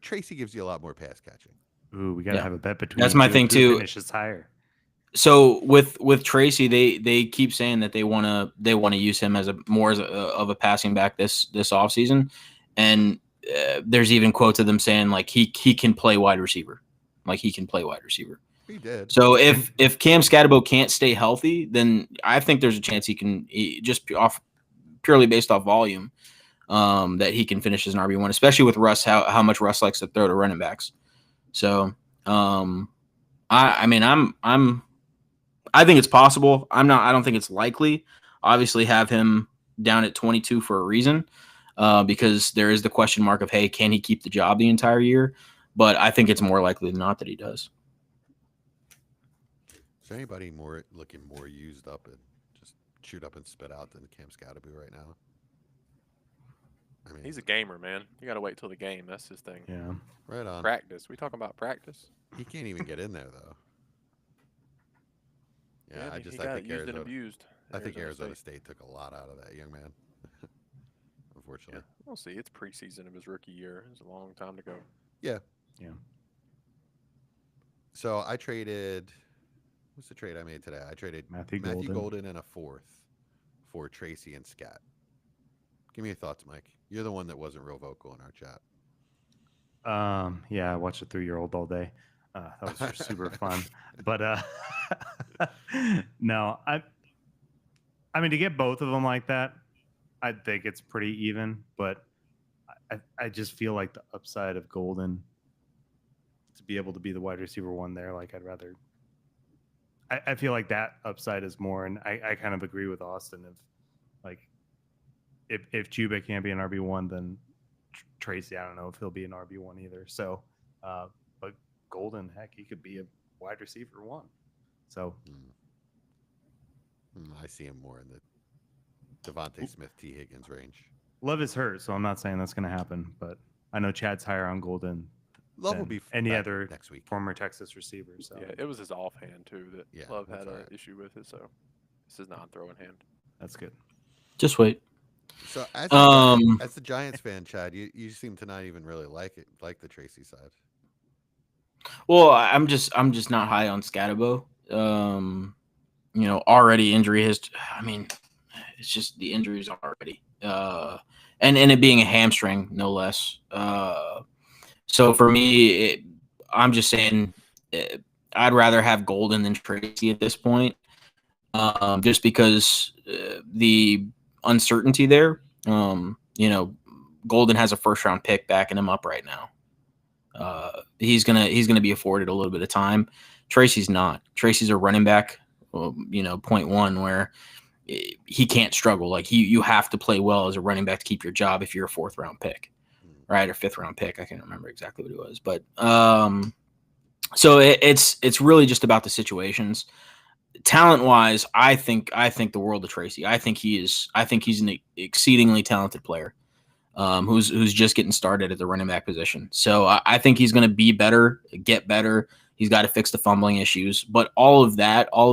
Speaker 1: Tracy gives you a lot more pass catching.
Speaker 2: Ooh, we gotta
Speaker 3: Yeah.
Speaker 2: have a bet between.
Speaker 3: That's my
Speaker 2: you
Speaker 3: thing,
Speaker 2: who
Speaker 3: too.
Speaker 2: Finishes higher.
Speaker 3: So with Tracy, they keep saying that they want to use him as of a passing back this offseason. And there's even quotes of them saying like he can play wide receiver. Like he can play wide receiver.
Speaker 1: He did.
Speaker 3: So if Cam Scatterbo can't stay healthy, then I think there's a chance just purely based off volume, that he can finish as an RB1, especially with Russ, how much Russ likes to throw to running backs. So I think it's possible. I don't think it's likely. Obviously have him down at 22 for a reason, because there is the question mark of, hey, can he keep the job the entire year? But I think it's more likely than not that he does.
Speaker 1: Is there anybody looking more used up and just shoot up and spit out than Cam Scatterby right now? I mean,
Speaker 4: He's a gamer, man. You got to wait till the game. That's his thing.
Speaker 2: Yeah.
Speaker 1: right on.
Speaker 4: Practice. We talking about practice?
Speaker 1: He can't even get in there though. Yeah, I
Speaker 4: he
Speaker 1: think
Speaker 4: got used and
Speaker 1: Arizona.
Speaker 4: abused.
Speaker 1: I think Arizona State took a lot out of that young man. Unfortunately.
Speaker 4: Yeah. We'll see. It's preseason of his rookie year. It's a long time to go.
Speaker 1: Yeah.
Speaker 2: Yeah.
Speaker 1: So I traded. What's the trade I made today? I traded
Speaker 2: Matthew
Speaker 1: Golden and a 4th for Tracy and Scat. Give me your thoughts, Mike. You're the one that wasn't real vocal in our chat.
Speaker 2: Yeah, I watched a 3-year-old all day. That was super fun. But no, I mean, to get both of them like that, I think it's pretty even. But I just feel like the upside of Golden to be able to be the wide receiver one there, like I'd rather. I feel like that upside is more, and I kind of agree with Austin. If Chuba can't be an RB1, then Tracy, I don't know if he'll be an RB1 either. So, but Golden, heck, he could be a wide receiver one. So,
Speaker 1: I see him more in the Devontae Smith, T. Higgins range.
Speaker 2: Love is hurt, so I'm not saying that's going to happen. But I know Chad's higher on Golden.
Speaker 1: Love will be
Speaker 2: any other
Speaker 1: next week.
Speaker 2: Former Texas receiver. So
Speaker 4: yeah, it was his offhand too that Love had an issue with it. So this is non-throwing hand.
Speaker 2: That's good.
Speaker 3: Just wait.
Speaker 1: So as the Giants fan, Chad, you seem to not even really like the Tracy side.
Speaker 3: Well, I'm just not high on Scatterbo. Already injury I mean, it's just the injuries already. And it being a hamstring, no less. So for me, I'm just saying I'd rather have Golden than Tracy at this point, just because the uncertainty there. Golden has a first-round pick backing him up right now. He's gonna be afforded a little bit of time. Tracy's not. Tracy's a running back, 0.1, where he can't struggle. Like you have to play well as a running back to keep your job if you're a 4th-round pick. Right, or 5th-round pick. I can't remember exactly what it was, but so it's really just about the situations. Talent-wise, I think the world of Tracy. I think he's an exceedingly talented player, who's just getting started at the running back position. So I think he's going to be better, get better. He's got to fix the fumbling issues, but all of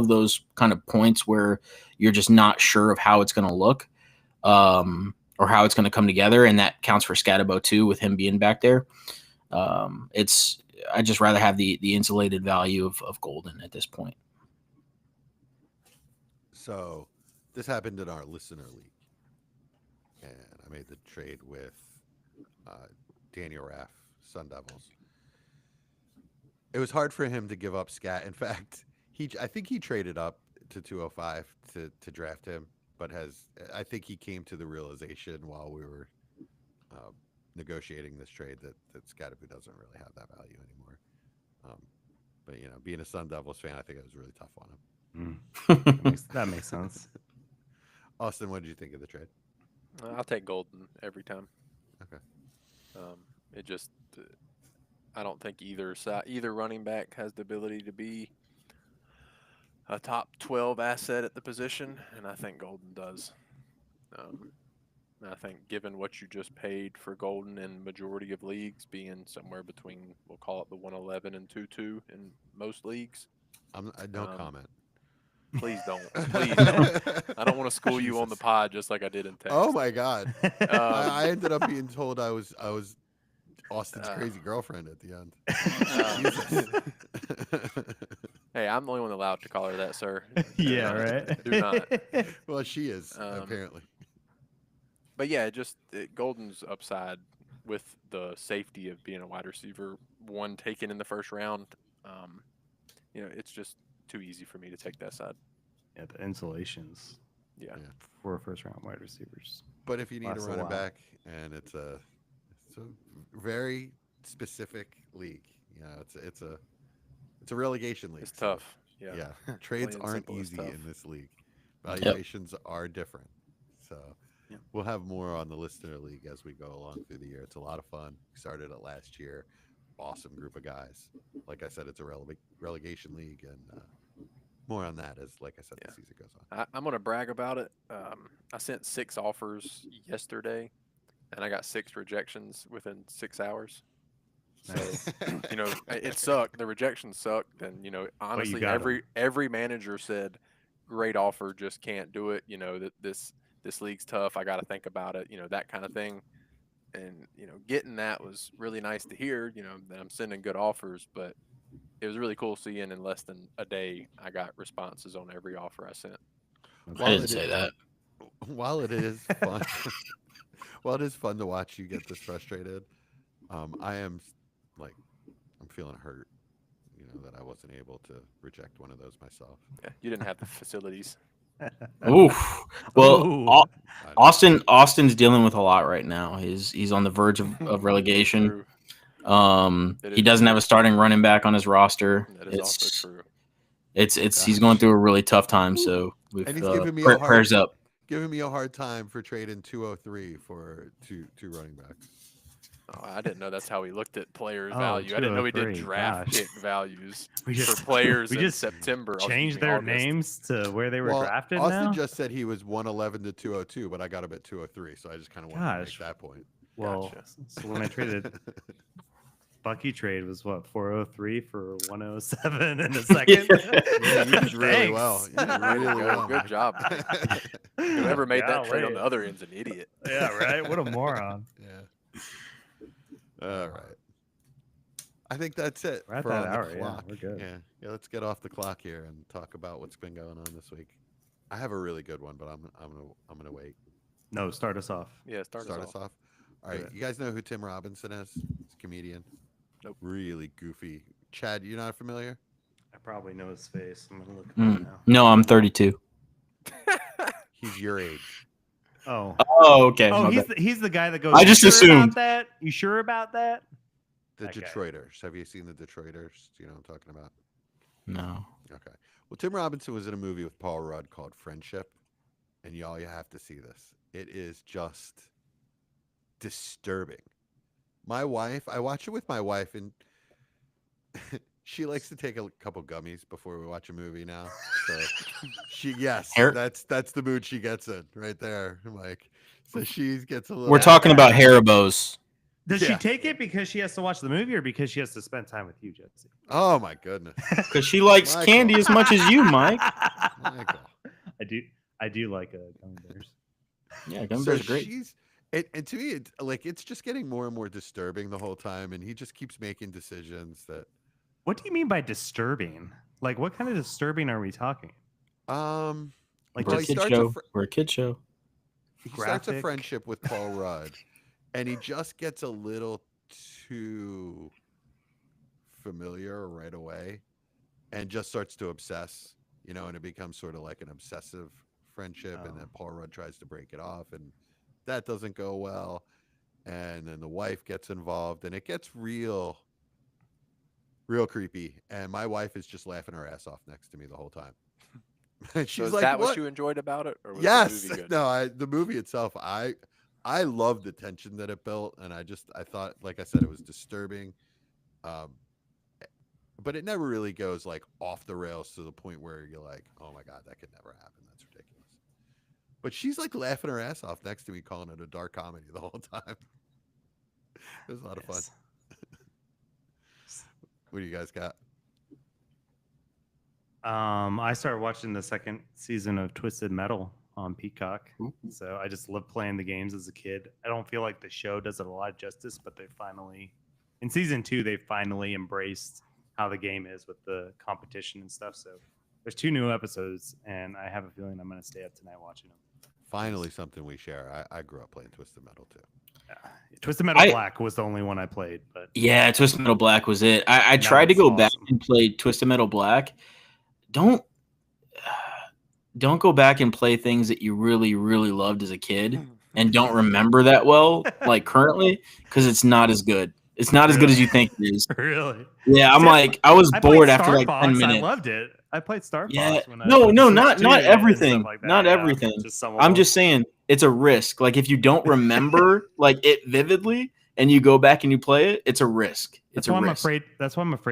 Speaker 3: those kind of points where you're just not sure of how it's going to look, or how it's going to come together, and that counts for Scatterbo too, with him being back there. I'd just rather have the insulated value of Golden at this point.
Speaker 1: So this happened in our listener league, and I made the trade with Daniel Raff, Sun Devils. It was hard for him to give up Scat. In fact, I think he traded up to 205 to draft him, but I think he came to the realization while we were negotiating this trade that Scatterby doesn't really have that value anymore. But being a Sun Devils fan, I think it was really tough on him.
Speaker 2: That makes sense.
Speaker 1: Austin, what did you think of the trade?
Speaker 4: I'll take Golden every time.
Speaker 1: Okay.
Speaker 4: It just I don't think either running back has the ability to be a top 12 asset at the position, and I think Golden does. I think given what you just paid for Golden in majority of leagues, being somewhere between, we'll call it the 111 and 2.2 in most leagues.
Speaker 1: No comment.
Speaker 4: Please don't. Please don't. I don't want to school you on the pod just like I did in Texas.
Speaker 1: Oh my God. I ended up being told I was Austin's crazy girlfriend at the end.
Speaker 4: Hey, I'm the only one allowed to call her that, sir.
Speaker 2: Yeah, right.
Speaker 4: Do not.
Speaker 1: Well, she is apparently.
Speaker 4: But yeah, Golden's upside with the safety of being a wide receiver, one taken in the first round. It's just too easy for me to take that side.
Speaker 2: Yeah, the insulations.
Speaker 4: Yeah.
Speaker 2: For first round wide receivers.
Speaker 1: But if you need
Speaker 2: Lasts
Speaker 1: a
Speaker 2: a
Speaker 1: running
Speaker 2: while.
Speaker 1: back, and it's a very specific league, it's a relegation league.
Speaker 4: It's tough. Yeah.
Speaker 1: Yeah. Trades
Speaker 4: Plain and
Speaker 1: aren't
Speaker 4: simple, it's
Speaker 1: easy
Speaker 4: tough.
Speaker 1: in this league. Valuations are different. So
Speaker 2: Yep.
Speaker 1: we'll have more on the listener league as we go along through the year. It's a lot of fun. We started it last year. Awesome group of guys. Like I said, it's a relegation league, and more on that as, like I said, the season goes on.
Speaker 4: I'm going to brag about it. I sent 6 offers yesterday, and I got 6 rejections within 6 hours. So, it sucked. The rejections sucked. And, honestly,
Speaker 2: got 'em.
Speaker 4: every manager said, great offer, just can't do it. That this league's tough. I got to think about it, that kind of thing. And, getting that was really nice to hear, that I'm sending good offers. But it was really cool seeing in less than a day, I got responses on every offer I sent.
Speaker 3: I didn't say that.
Speaker 1: While it is fun, to watch you get this frustrated, I'm feeling hurt, that I wasn't able to reject one of those myself.
Speaker 4: Yeah, you didn't have the facilities.
Speaker 3: Oof. Well,
Speaker 2: Ooh.
Speaker 3: Austin's dealing with a lot right now. He's on the verge of relegation.
Speaker 4: True.
Speaker 3: He doesn't have a starting running back on his roster.
Speaker 4: That is also true.
Speaker 3: He's going through a really tough time. So we've
Speaker 1: And he's giving me
Speaker 3: prayers up.
Speaker 1: Giving me a hard time for trading 203 for two running backs.
Speaker 4: Oh, I didn't know that's how he looked at players'
Speaker 2: Oh,
Speaker 4: value. I didn't know he did
Speaker 2: 203,
Speaker 4: draft
Speaker 2: gosh.
Speaker 4: pick values
Speaker 2: We just-
Speaker 4: for players
Speaker 2: we
Speaker 4: in
Speaker 2: just
Speaker 4: September.
Speaker 2: Change their names to where they were drafted
Speaker 1: Austin
Speaker 2: now?
Speaker 1: just said he was 111 to 202, but I got him at 203, so I just kind of wanted to make
Speaker 2: Gosh.
Speaker 1: that point.
Speaker 2: Well,
Speaker 4: Gotcha.
Speaker 2: so when I traded, Bucky trade was what, 403 for 107 in the second?
Speaker 1: Yeah, you did really
Speaker 2: Thanks.
Speaker 1: well. You did really well.
Speaker 4: Good
Speaker 1: Mike.
Speaker 4: job, Mike. Whoever made that trade on
Speaker 2: Golly.
Speaker 4: the other end's an idiot.
Speaker 2: Yeah, right? What a moron.
Speaker 1: Yeah. All right. I think that's it.
Speaker 2: We're at
Speaker 1: for
Speaker 2: that
Speaker 1: on the
Speaker 2: hour, yeah,
Speaker 1: clock.
Speaker 2: we're good.
Speaker 1: Yeah. Let's get off the clock here and talk about what's been going on this week. I have a really good one, but I'm gonna wait.
Speaker 2: No, start us off.
Speaker 4: Yeah, start us off.
Speaker 1: All right.
Speaker 2: it.
Speaker 1: You guys know who Tim Robinson is? He's a comedian.
Speaker 4: Nope.
Speaker 1: Really goofy. Chad, you're not familiar?
Speaker 2: I probably know his face. I'm going to look him up now.
Speaker 3: No, I'm 32.
Speaker 1: He's your age.
Speaker 2: Oh.
Speaker 3: Oh, okay.
Speaker 2: Oh,
Speaker 3: My
Speaker 2: he's the guy that goes,
Speaker 3: I just
Speaker 2: "You sure
Speaker 3: assumed."
Speaker 2: about that? You sure about that?
Speaker 1: The
Speaker 2: Okay.
Speaker 1: Detroiters. Have you seen the Detroiters? Do you know what I'm talking about?
Speaker 3: No.
Speaker 1: Okay. Well, Tim Robinson was in a movie with Paul Rudd called Friendship, and you have to see this. It is just disturbing. I watch it with my wife, and she likes to take a couple gummies before we watch a movie now. So that's the mood she gets in right there, Mike. So she gets a little.
Speaker 3: We're talking about Haribos.
Speaker 2: Does
Speaker 1: Yeah.
Speaker 2: she take it because she has to watch the movie or because she has to spend time with you, Jesse?
Speaker 1: Oh my goodness,
Speaker 3: Because she likes
Speaker 1: Michael.
Speaker 3: candy as much as you, Mike.
Speaker 1: Michael.
Speaker 2: I do like gummy bears.
Speaker 3: Yeah, gummy
Speaker 1: So
Speaker 3: bears are great.
Speaker 1: and to me, it's just getting more and more disturbing the whole time, and he just keeps making decisions that.
Speaker 2: What do you mean by disturbing? Like, what kind of disturbing are we talking?
Speaker 1: Like
Speaker 2: Well,
Speaker 3: We're
Speaker 1: he
Speaker 3: a kid
Speaker 1: starts
Speaker 3: show. We're a kid show.
Speaker 1: he starts a
Speaker 2: graphic?
Speaker 1: friendship with Paul Rudd, and he just gets a little too familiar right away, and just starts to obsess, and it becomes sort of like an obsessive friendship, and then
Speaker 2: Oh.
Speaker 1: Paul Rudd tries to break it off, and that doesn't go well, and then the wife gets involved, and it gets real creepy, and my wife is just laughing her ass off next to me the whole time. And she's
Speaker 4: So is
Speaker 1: like,
Speaker 4: that what
Speaker 1: "What?"
Speaker 4: you enjoyed about it? Or was
Speaker 1: Yes.
Speaker 4: the movie good?
Speaker 1: No, the movie itself, I love the tension that it built, and I thought, like I said, it was disturbing. But it never really goes like off the rails to the point where you're like, oh my God, that could never happen. That's ridiculous. But she's like laughing her ass off next to me, calling it a dark comedy the whole time. It was a lot of fun.
Speaker 2: Yes.
Speaker 1: What do you guys got?
Speaker 2: I started watching the second season of Twisted Metal on Peacock.
Speaker 3: Ooh.
Speaker 2: So I just love playing the games as a kid. I don't feel like the show does it a lot of justice, but they finally in season 2 they finally embraced how the game is with the competition and stuff. So there's 2 new episodes, and I have a feeling I'm going to stay up tonight watching them.
Speaker 1: Finally, something we share. I grew up playing Twisted Metal too.
Speaker 2: Twisted Metal Black was the only one I played, but
Speaker 3: yeah, Twisted Metal Black was it. I tried to go back and play Twisted Metal Black. Don't go back and play things that you really, really loved as a kid and don't remember that well, like currently, because it's not as good. It's not as good as you think it is.
Speaker 2: Really?
Speaker 3: Yeah, I was bored after like 10 minutes.
Speaker 2: I loved it. I played Star Fox.
Speaker 3: Yeah,
Speaker 2: when
Speaker 3: not everything.
Speaker 2: Like
Speaker 3: not everything. I'm just saying it's a risk. Like if you don't remember like it vividly and you go back and you play it, it's a risk.
Speaker 2: That's why I'm afraid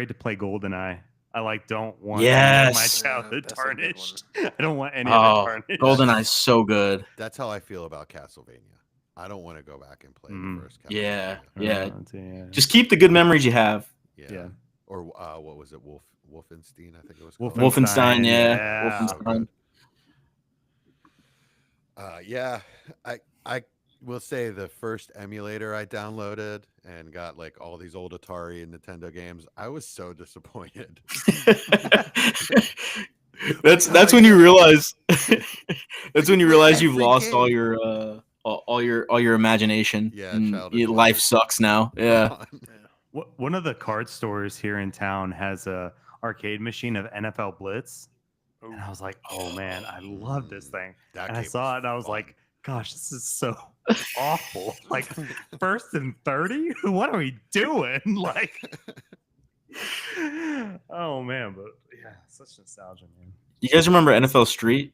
Speaker 2: to play GoldenEye. I don't want my childhood tarnished. I don't want any of it tarnished.
Speaker 3: GoldenEye's so good.
Speaker 1: That's how I feel about Castlevania. I don't want to go back and play the first Castlevania.
Speaker 3: Yeah. Just keep the good memories you have.
Speaker 1: Yeah. Or what was it? Wolfenstein, I think it was called.
Speaker 3: Wolfenstein,
Speaker 2: yeah.
Speaker 3: Wolfenstein.
Speaker 1: I will say the first emulator I downloaded and got like all these old Atari and Nintendo games, I was so disappointed.
Speaker 3: That's when you realize you've lost all your imagination.
Speaker 1: Yeah,
Speaker 3: and life sucks now. Yeah.
Speaker 2: One of the card stores here in town has a arcade machine of NFL Blitz, and I was like, "Oh man, I love this thing!" And I saw it, and I was like, "Gosh, this is so awful! Like 1st and 30? What are we doing?" Like, oh man, but yeah, such nostalgia, man.
Speaker 3: You guys remember NFL Street?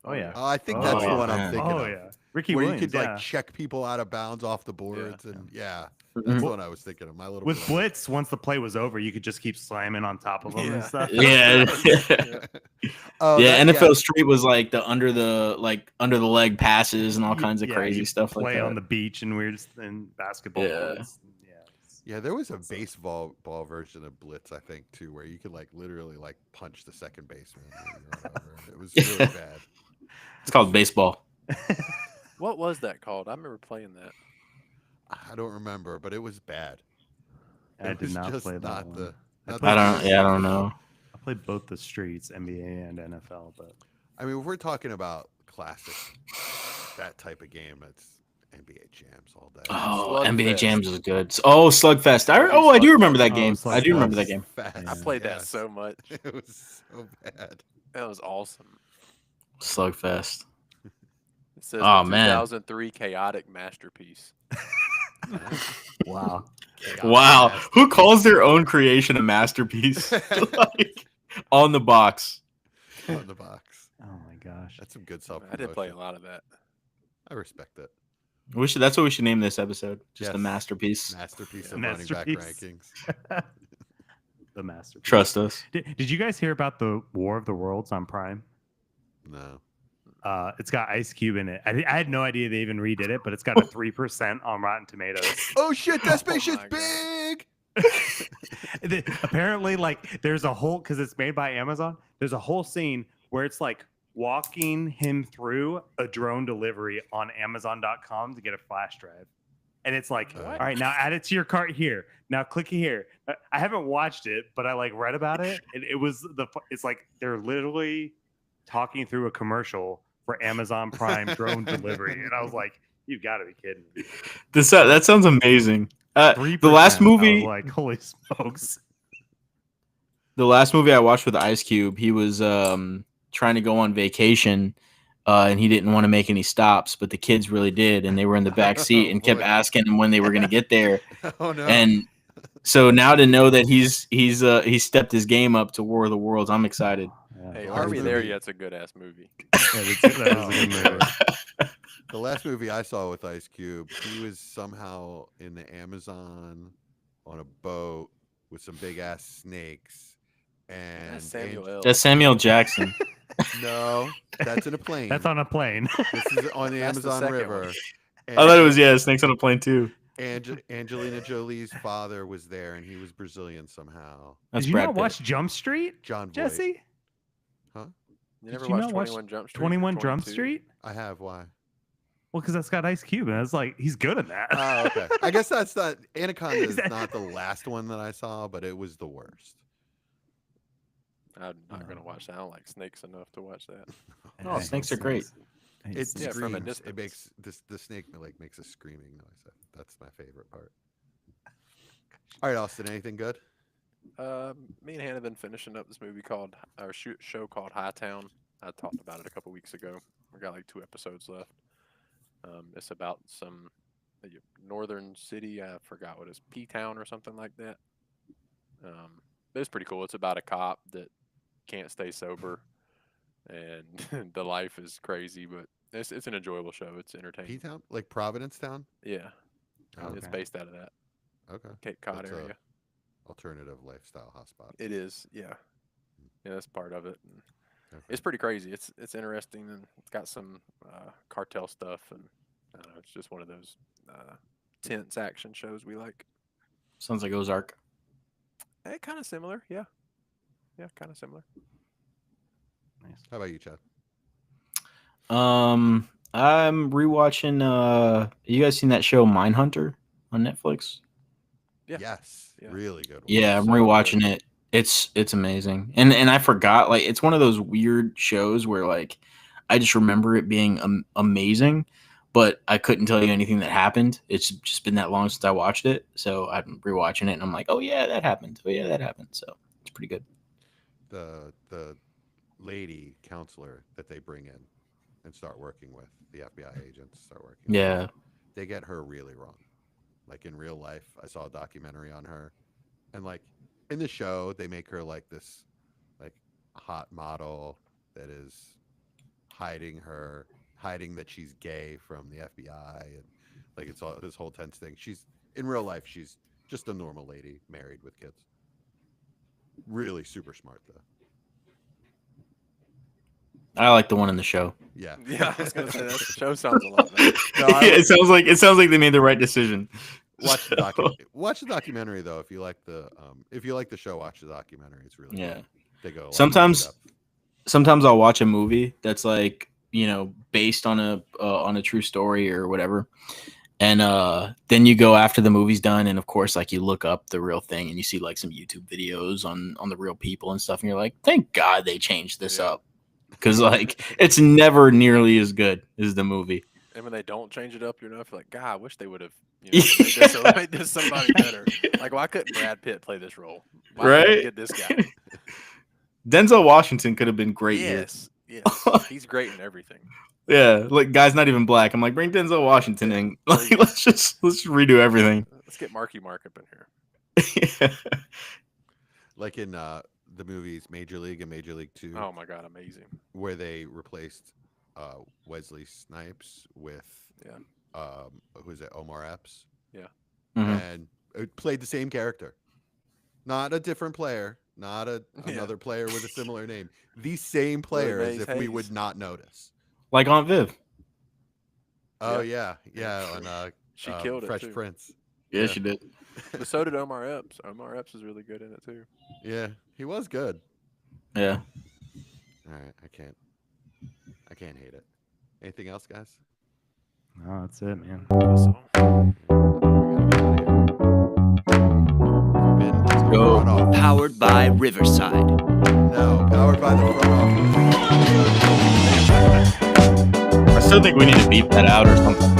Speaker 2: Oh yeah.
Speaker 1: I think that's the one I'm thinking of.
Speaker 2: Oh yeah, Ricky
Speaker 1: where
Speaker 2: Williams,
Speaker 1: you could check people out of bounds off the boards, and that's what I was thinking of.
Speaker 2: With Blitz, once the play was over, you could just keep slamming on top of them and stuff.
Speaker 3: NFL Street was like the under the leg passes and all kinds of crazy stuff like that.
Speaker 2: Play on the beach and weird and basketball.
Speaker 1: Yeah, there was a baseball version of Blitz, I think, too, where you could like literally like punch the second baseman. It was really bad.
Speaker 3: It's called baseball.
Speaker 4: What was that called? I remember playing that.
Speaker 1: I don't remember, but it was bad.
Speaker 2: I did not play that one.
Speaker 3: I don't know.
Speaker 2: I played both the streets, NBA and NFL, but
Speaker 1: I mean, if we're talking about classic, that type of game, it's NBA Jams all day.
Speaker 3: Oh, NBA Jams is good. Oh, Slugfest. I do remember that game. I do remember that game.
Speaker 4: I played that so much.
Speaker 1: It was so bad.
Speaker 4: That was awesome.
Speaker 3: Slugfest.
Speaker 4: It says 2003 chaotic masterpiece.
Speaker 2: Wow.
Speaker 3: Wow. Who calls their own creation a masterpiece? Like, on the box.
Speaker 1: On the box.
Speaker 2: Oh my gosh.
Speaker 1: That's some good self.
Speaker 4: I did play a lot of that.
Speaker 1: I respect it.
Speaker 3: That's what we should name this episode. Just a masterpiece.
Speaker 1: Masterpiece of running back rankings.
Speaker 2: The masterpiece.
Speaker 3: Trust us.
Speaker 2: Did you guys hear about the War of the Worlds on Prime?
Speaker 1: No.
Speaker 2: It's got Ice Cube in it. I had no idea they even redid it, but it's got a 3% on Rotten Tomatoes.
Speaker 1: Oh shit, that spaceship's big.
Speaker 2: Apparently, like, there's a whole, because it's made by Amazon, there's a whole scene where it's like walking him through a drone delivery on Amazon.com to get a flash drive. And it's like, all right, now add it to your cart here. Now click here. I haven't watched it, but I like read about it. And it's like they're literally talking through a commercial for Amazon Prime drone delivery. And I was like, you've got to be kidding me.
Speaker 3: That sounds amazing. The last movie,
Speaker 2: like, holy smokes.
Speaker 3: The last movie I watched with Ice Cube, he was trying to go on vacation, and he didn't want to make any stops, but the kids really did, and they were in the back seat and kept asking him when they were going to get there.
Speaker 1: Oh no!
Speaker 3: And so now to know that he stepped his game up to War of the Worlds, I'm excited.
Speaker 4: Hey, Are We There Yet's a good ass movie.
Speaker 2: That is a good movie.
Speaker 1: The last movie I saw with Ice Cube, he was somehow in the Amazon on a boat with some big ass snakes. And
Speaker 3: that's Samuel Jackson.
Speaker 1: No, that's in a plane.
Speaker 2: That's on a plane.
Speaker 1: This is on the Amazon River.
Speaker 3: I thought it was Snakes on a Plane too.
Speaker 1: Angelina Jolie's father was there, and he was Brazilian somehow.
Speaker 2: Did you not watch Jump Street,
Speaker 1: John Voight.
Speaker 2: Jesse?
Speaker 1: Huh?
Speaker 4: You never watched 21 Jump Street?
Speaker 2: 21 Jump Street?
Speaker 1: I have. Why?
Speaker 2: Well, because that's got Ice Cube, and it's like he's good at that.
Speaker 1: Oh, okay. I guess that's not Anaconda is
Speaker 2: Exactly.
Speaker 1: not the last one that I saw, but it was the worst.
Speaker 4: I'm not gonna watch that. I don't like snakes enough to watch that.
Speaker 3: Oh, snakes are great.
Speaker 1: It
Speaker 4: Yeah, from a
Speaker 1: screams. It
Speaker 4: distance.
Speaker 1: makes the snake makes a screaming noise. That's my favorite part. All right, Austin. Anything good?
Speaker 4: Me and Hannah have been finishing up this movie called show called Hightown. I talked about it a couple weeks ago. We got like 2 episodes left. It's about some northern city. I forgot what it's, P-Town or something like that. But it's pretty cool. It's about a cop that can't stay sober, and the life is crazy, but it's an enjoyable show. It's entertaining.
Speaker 1: P-Town, like Providence Town.
Speaker 4: Yeah,
Speaker 1: Oh,
Speaker 4: it's
Speaker 2: Okay.
Speaker 4: based out of that
Speaker 1: okay.
Speaker 4: Cape Cod
Speaker 1: That's a
Speaker 4: area.
Speaker 1: alternative lifestyle hotspot.
Speaker 4: It is, yeah. Yeah, that's part of it. And
Speaker 1: Okay.
Speaker 4: it's pretty crazy. It's interesting, and it's got some cartel stuff, and I don't know, it's just one of those tense action shows we like.
Speaker 3: Sounds like Ozark.
Speaker 4: Kind of similar, yeah. Yeah, kind of similar.
Speaker 2: Nice.
Speaker 1: How about you, Chad?
Speaker 3: I'm rewatching. You guys seen that show Mindhunter on Netflix?
Speaker 4: Yeah.
Speaker 1: Yes.
Speaker 4: Yeah.
Speaker 1: Really good one.
Speaker 3: Yeah, I'm
Speaker 4: So
Speaker 3: rewatching
Speaker 4: good.
Speaker 3: it. It's amazing. And I forgot, like, it's one of those weird shows where, like, I just remember it being amazing, but I couldn't tell you anything that happened. It's just been that long since I watched it, so I'm rewatching it, and I'm like, oh yeah, that happened. Oh yeah, that happened. So it's pretty good.
Speaker 1: The lady counselor that they bring in and start working with, the FBI agents start working with,
Speaker 3: Yeah.
Speaker 1: they get her really wrong. Like in real life, I saw a documentary on her, and like in the show, they make her like this like hot model that is hiding that she's gay from the FBI, and like it's all this whole tense thing. She's in real life, she's just a normal lady married with kids. Really super smart though.
Speaker 3: I like the one in the show.
Speaker 1: Yeah.
Speaker 4: Yeah, I was gonna say that show sounds a lot better.
Speaker 1: No, I
Speaker 3: it sounds like they made the right decision.
Speaker 1: watch the
Speaker 3: So,
Speaker 1: watch the documentary though. If you like the show, watch the documentary. It's really
Speaker 3: yeah.
Speaker 1: good. They go a lot more
Speaker 3: Sometimes-
Speaker 1: in depth.
Speaker 3: Sometimes I'll watch a movie that's like, based on a true story or whatever. And then you go after the movie's done, and of course, like, you look up the real thing and you see like some YouTube videos on the real people and stuff, and you're like, thank God they changed this
Speaker 4: Yeah.
Speaker 3: up, because like it's never nearly as good as the movie.
Speaker 4: And when they don't change it up, you're like, God, I wish they would have
Speaker 3: Yeah.
Speaker 4: made this somebody better. Like, why couldn't Brad Pitt play this role? Why
Speaker 3: Right?
Speaker 4: couldn't we get this guy?
Speaker 3: Denzel Washington could have been great here.
Speaker 4: Yes, yes, he's great in everything.
Speaker 3: Yeah, like, guy's not even black. I'm like, bring Denzel Washington in. Like,
Speaker 4: Please.
Speaker 3: let's just redo everything.
Speaker 4: Let's get Marky Mark up in here.
Speaker 3: Yeah.
Speaker 1: Like in the movies Major League and Major League 2,
Speaker 4: Oh my God, amazing.
Speaker 1: where they replaced Wesley Snipes with
Speaker 4: Yeah.
Speaker 1: who is it, Omar Epps,
Speaker 3: Mhm.
Speaker 1: and it played the same character, not a different player, not another player with a similar name, the same player, as
Speaker 4: Mays
Speaker 1: if we
Speaker 4: Hayes.
Speaker 1: would not notice.
Speaker 3: Like Aunt Viv.
Speaker 1: Oh yeah, on
Speaker 4: She killed it
Speaker 1: Fresh
Speaker 4: too.
Speaker 1: Prince.
Speaker 3: Yeah,
Speaker 1: Yeah.
Speaker 3: she did.
Speaker 4: But so did Omar Epps. Omar Epps is really good in it too.
Speaker 1: Yeah, he was good.
Speaker 3: Yeah.
Speaker 1: All right, I can't hate it. Anything else, guys?
Speaker 2: No, that's it, man.
Speaker 4: So,
Speaker 3: Go.
Speaker 5: Powered by Riverside.
Speaker 1: No, powered by the front office.
Speaker 3: I still think we need to beep that out or something.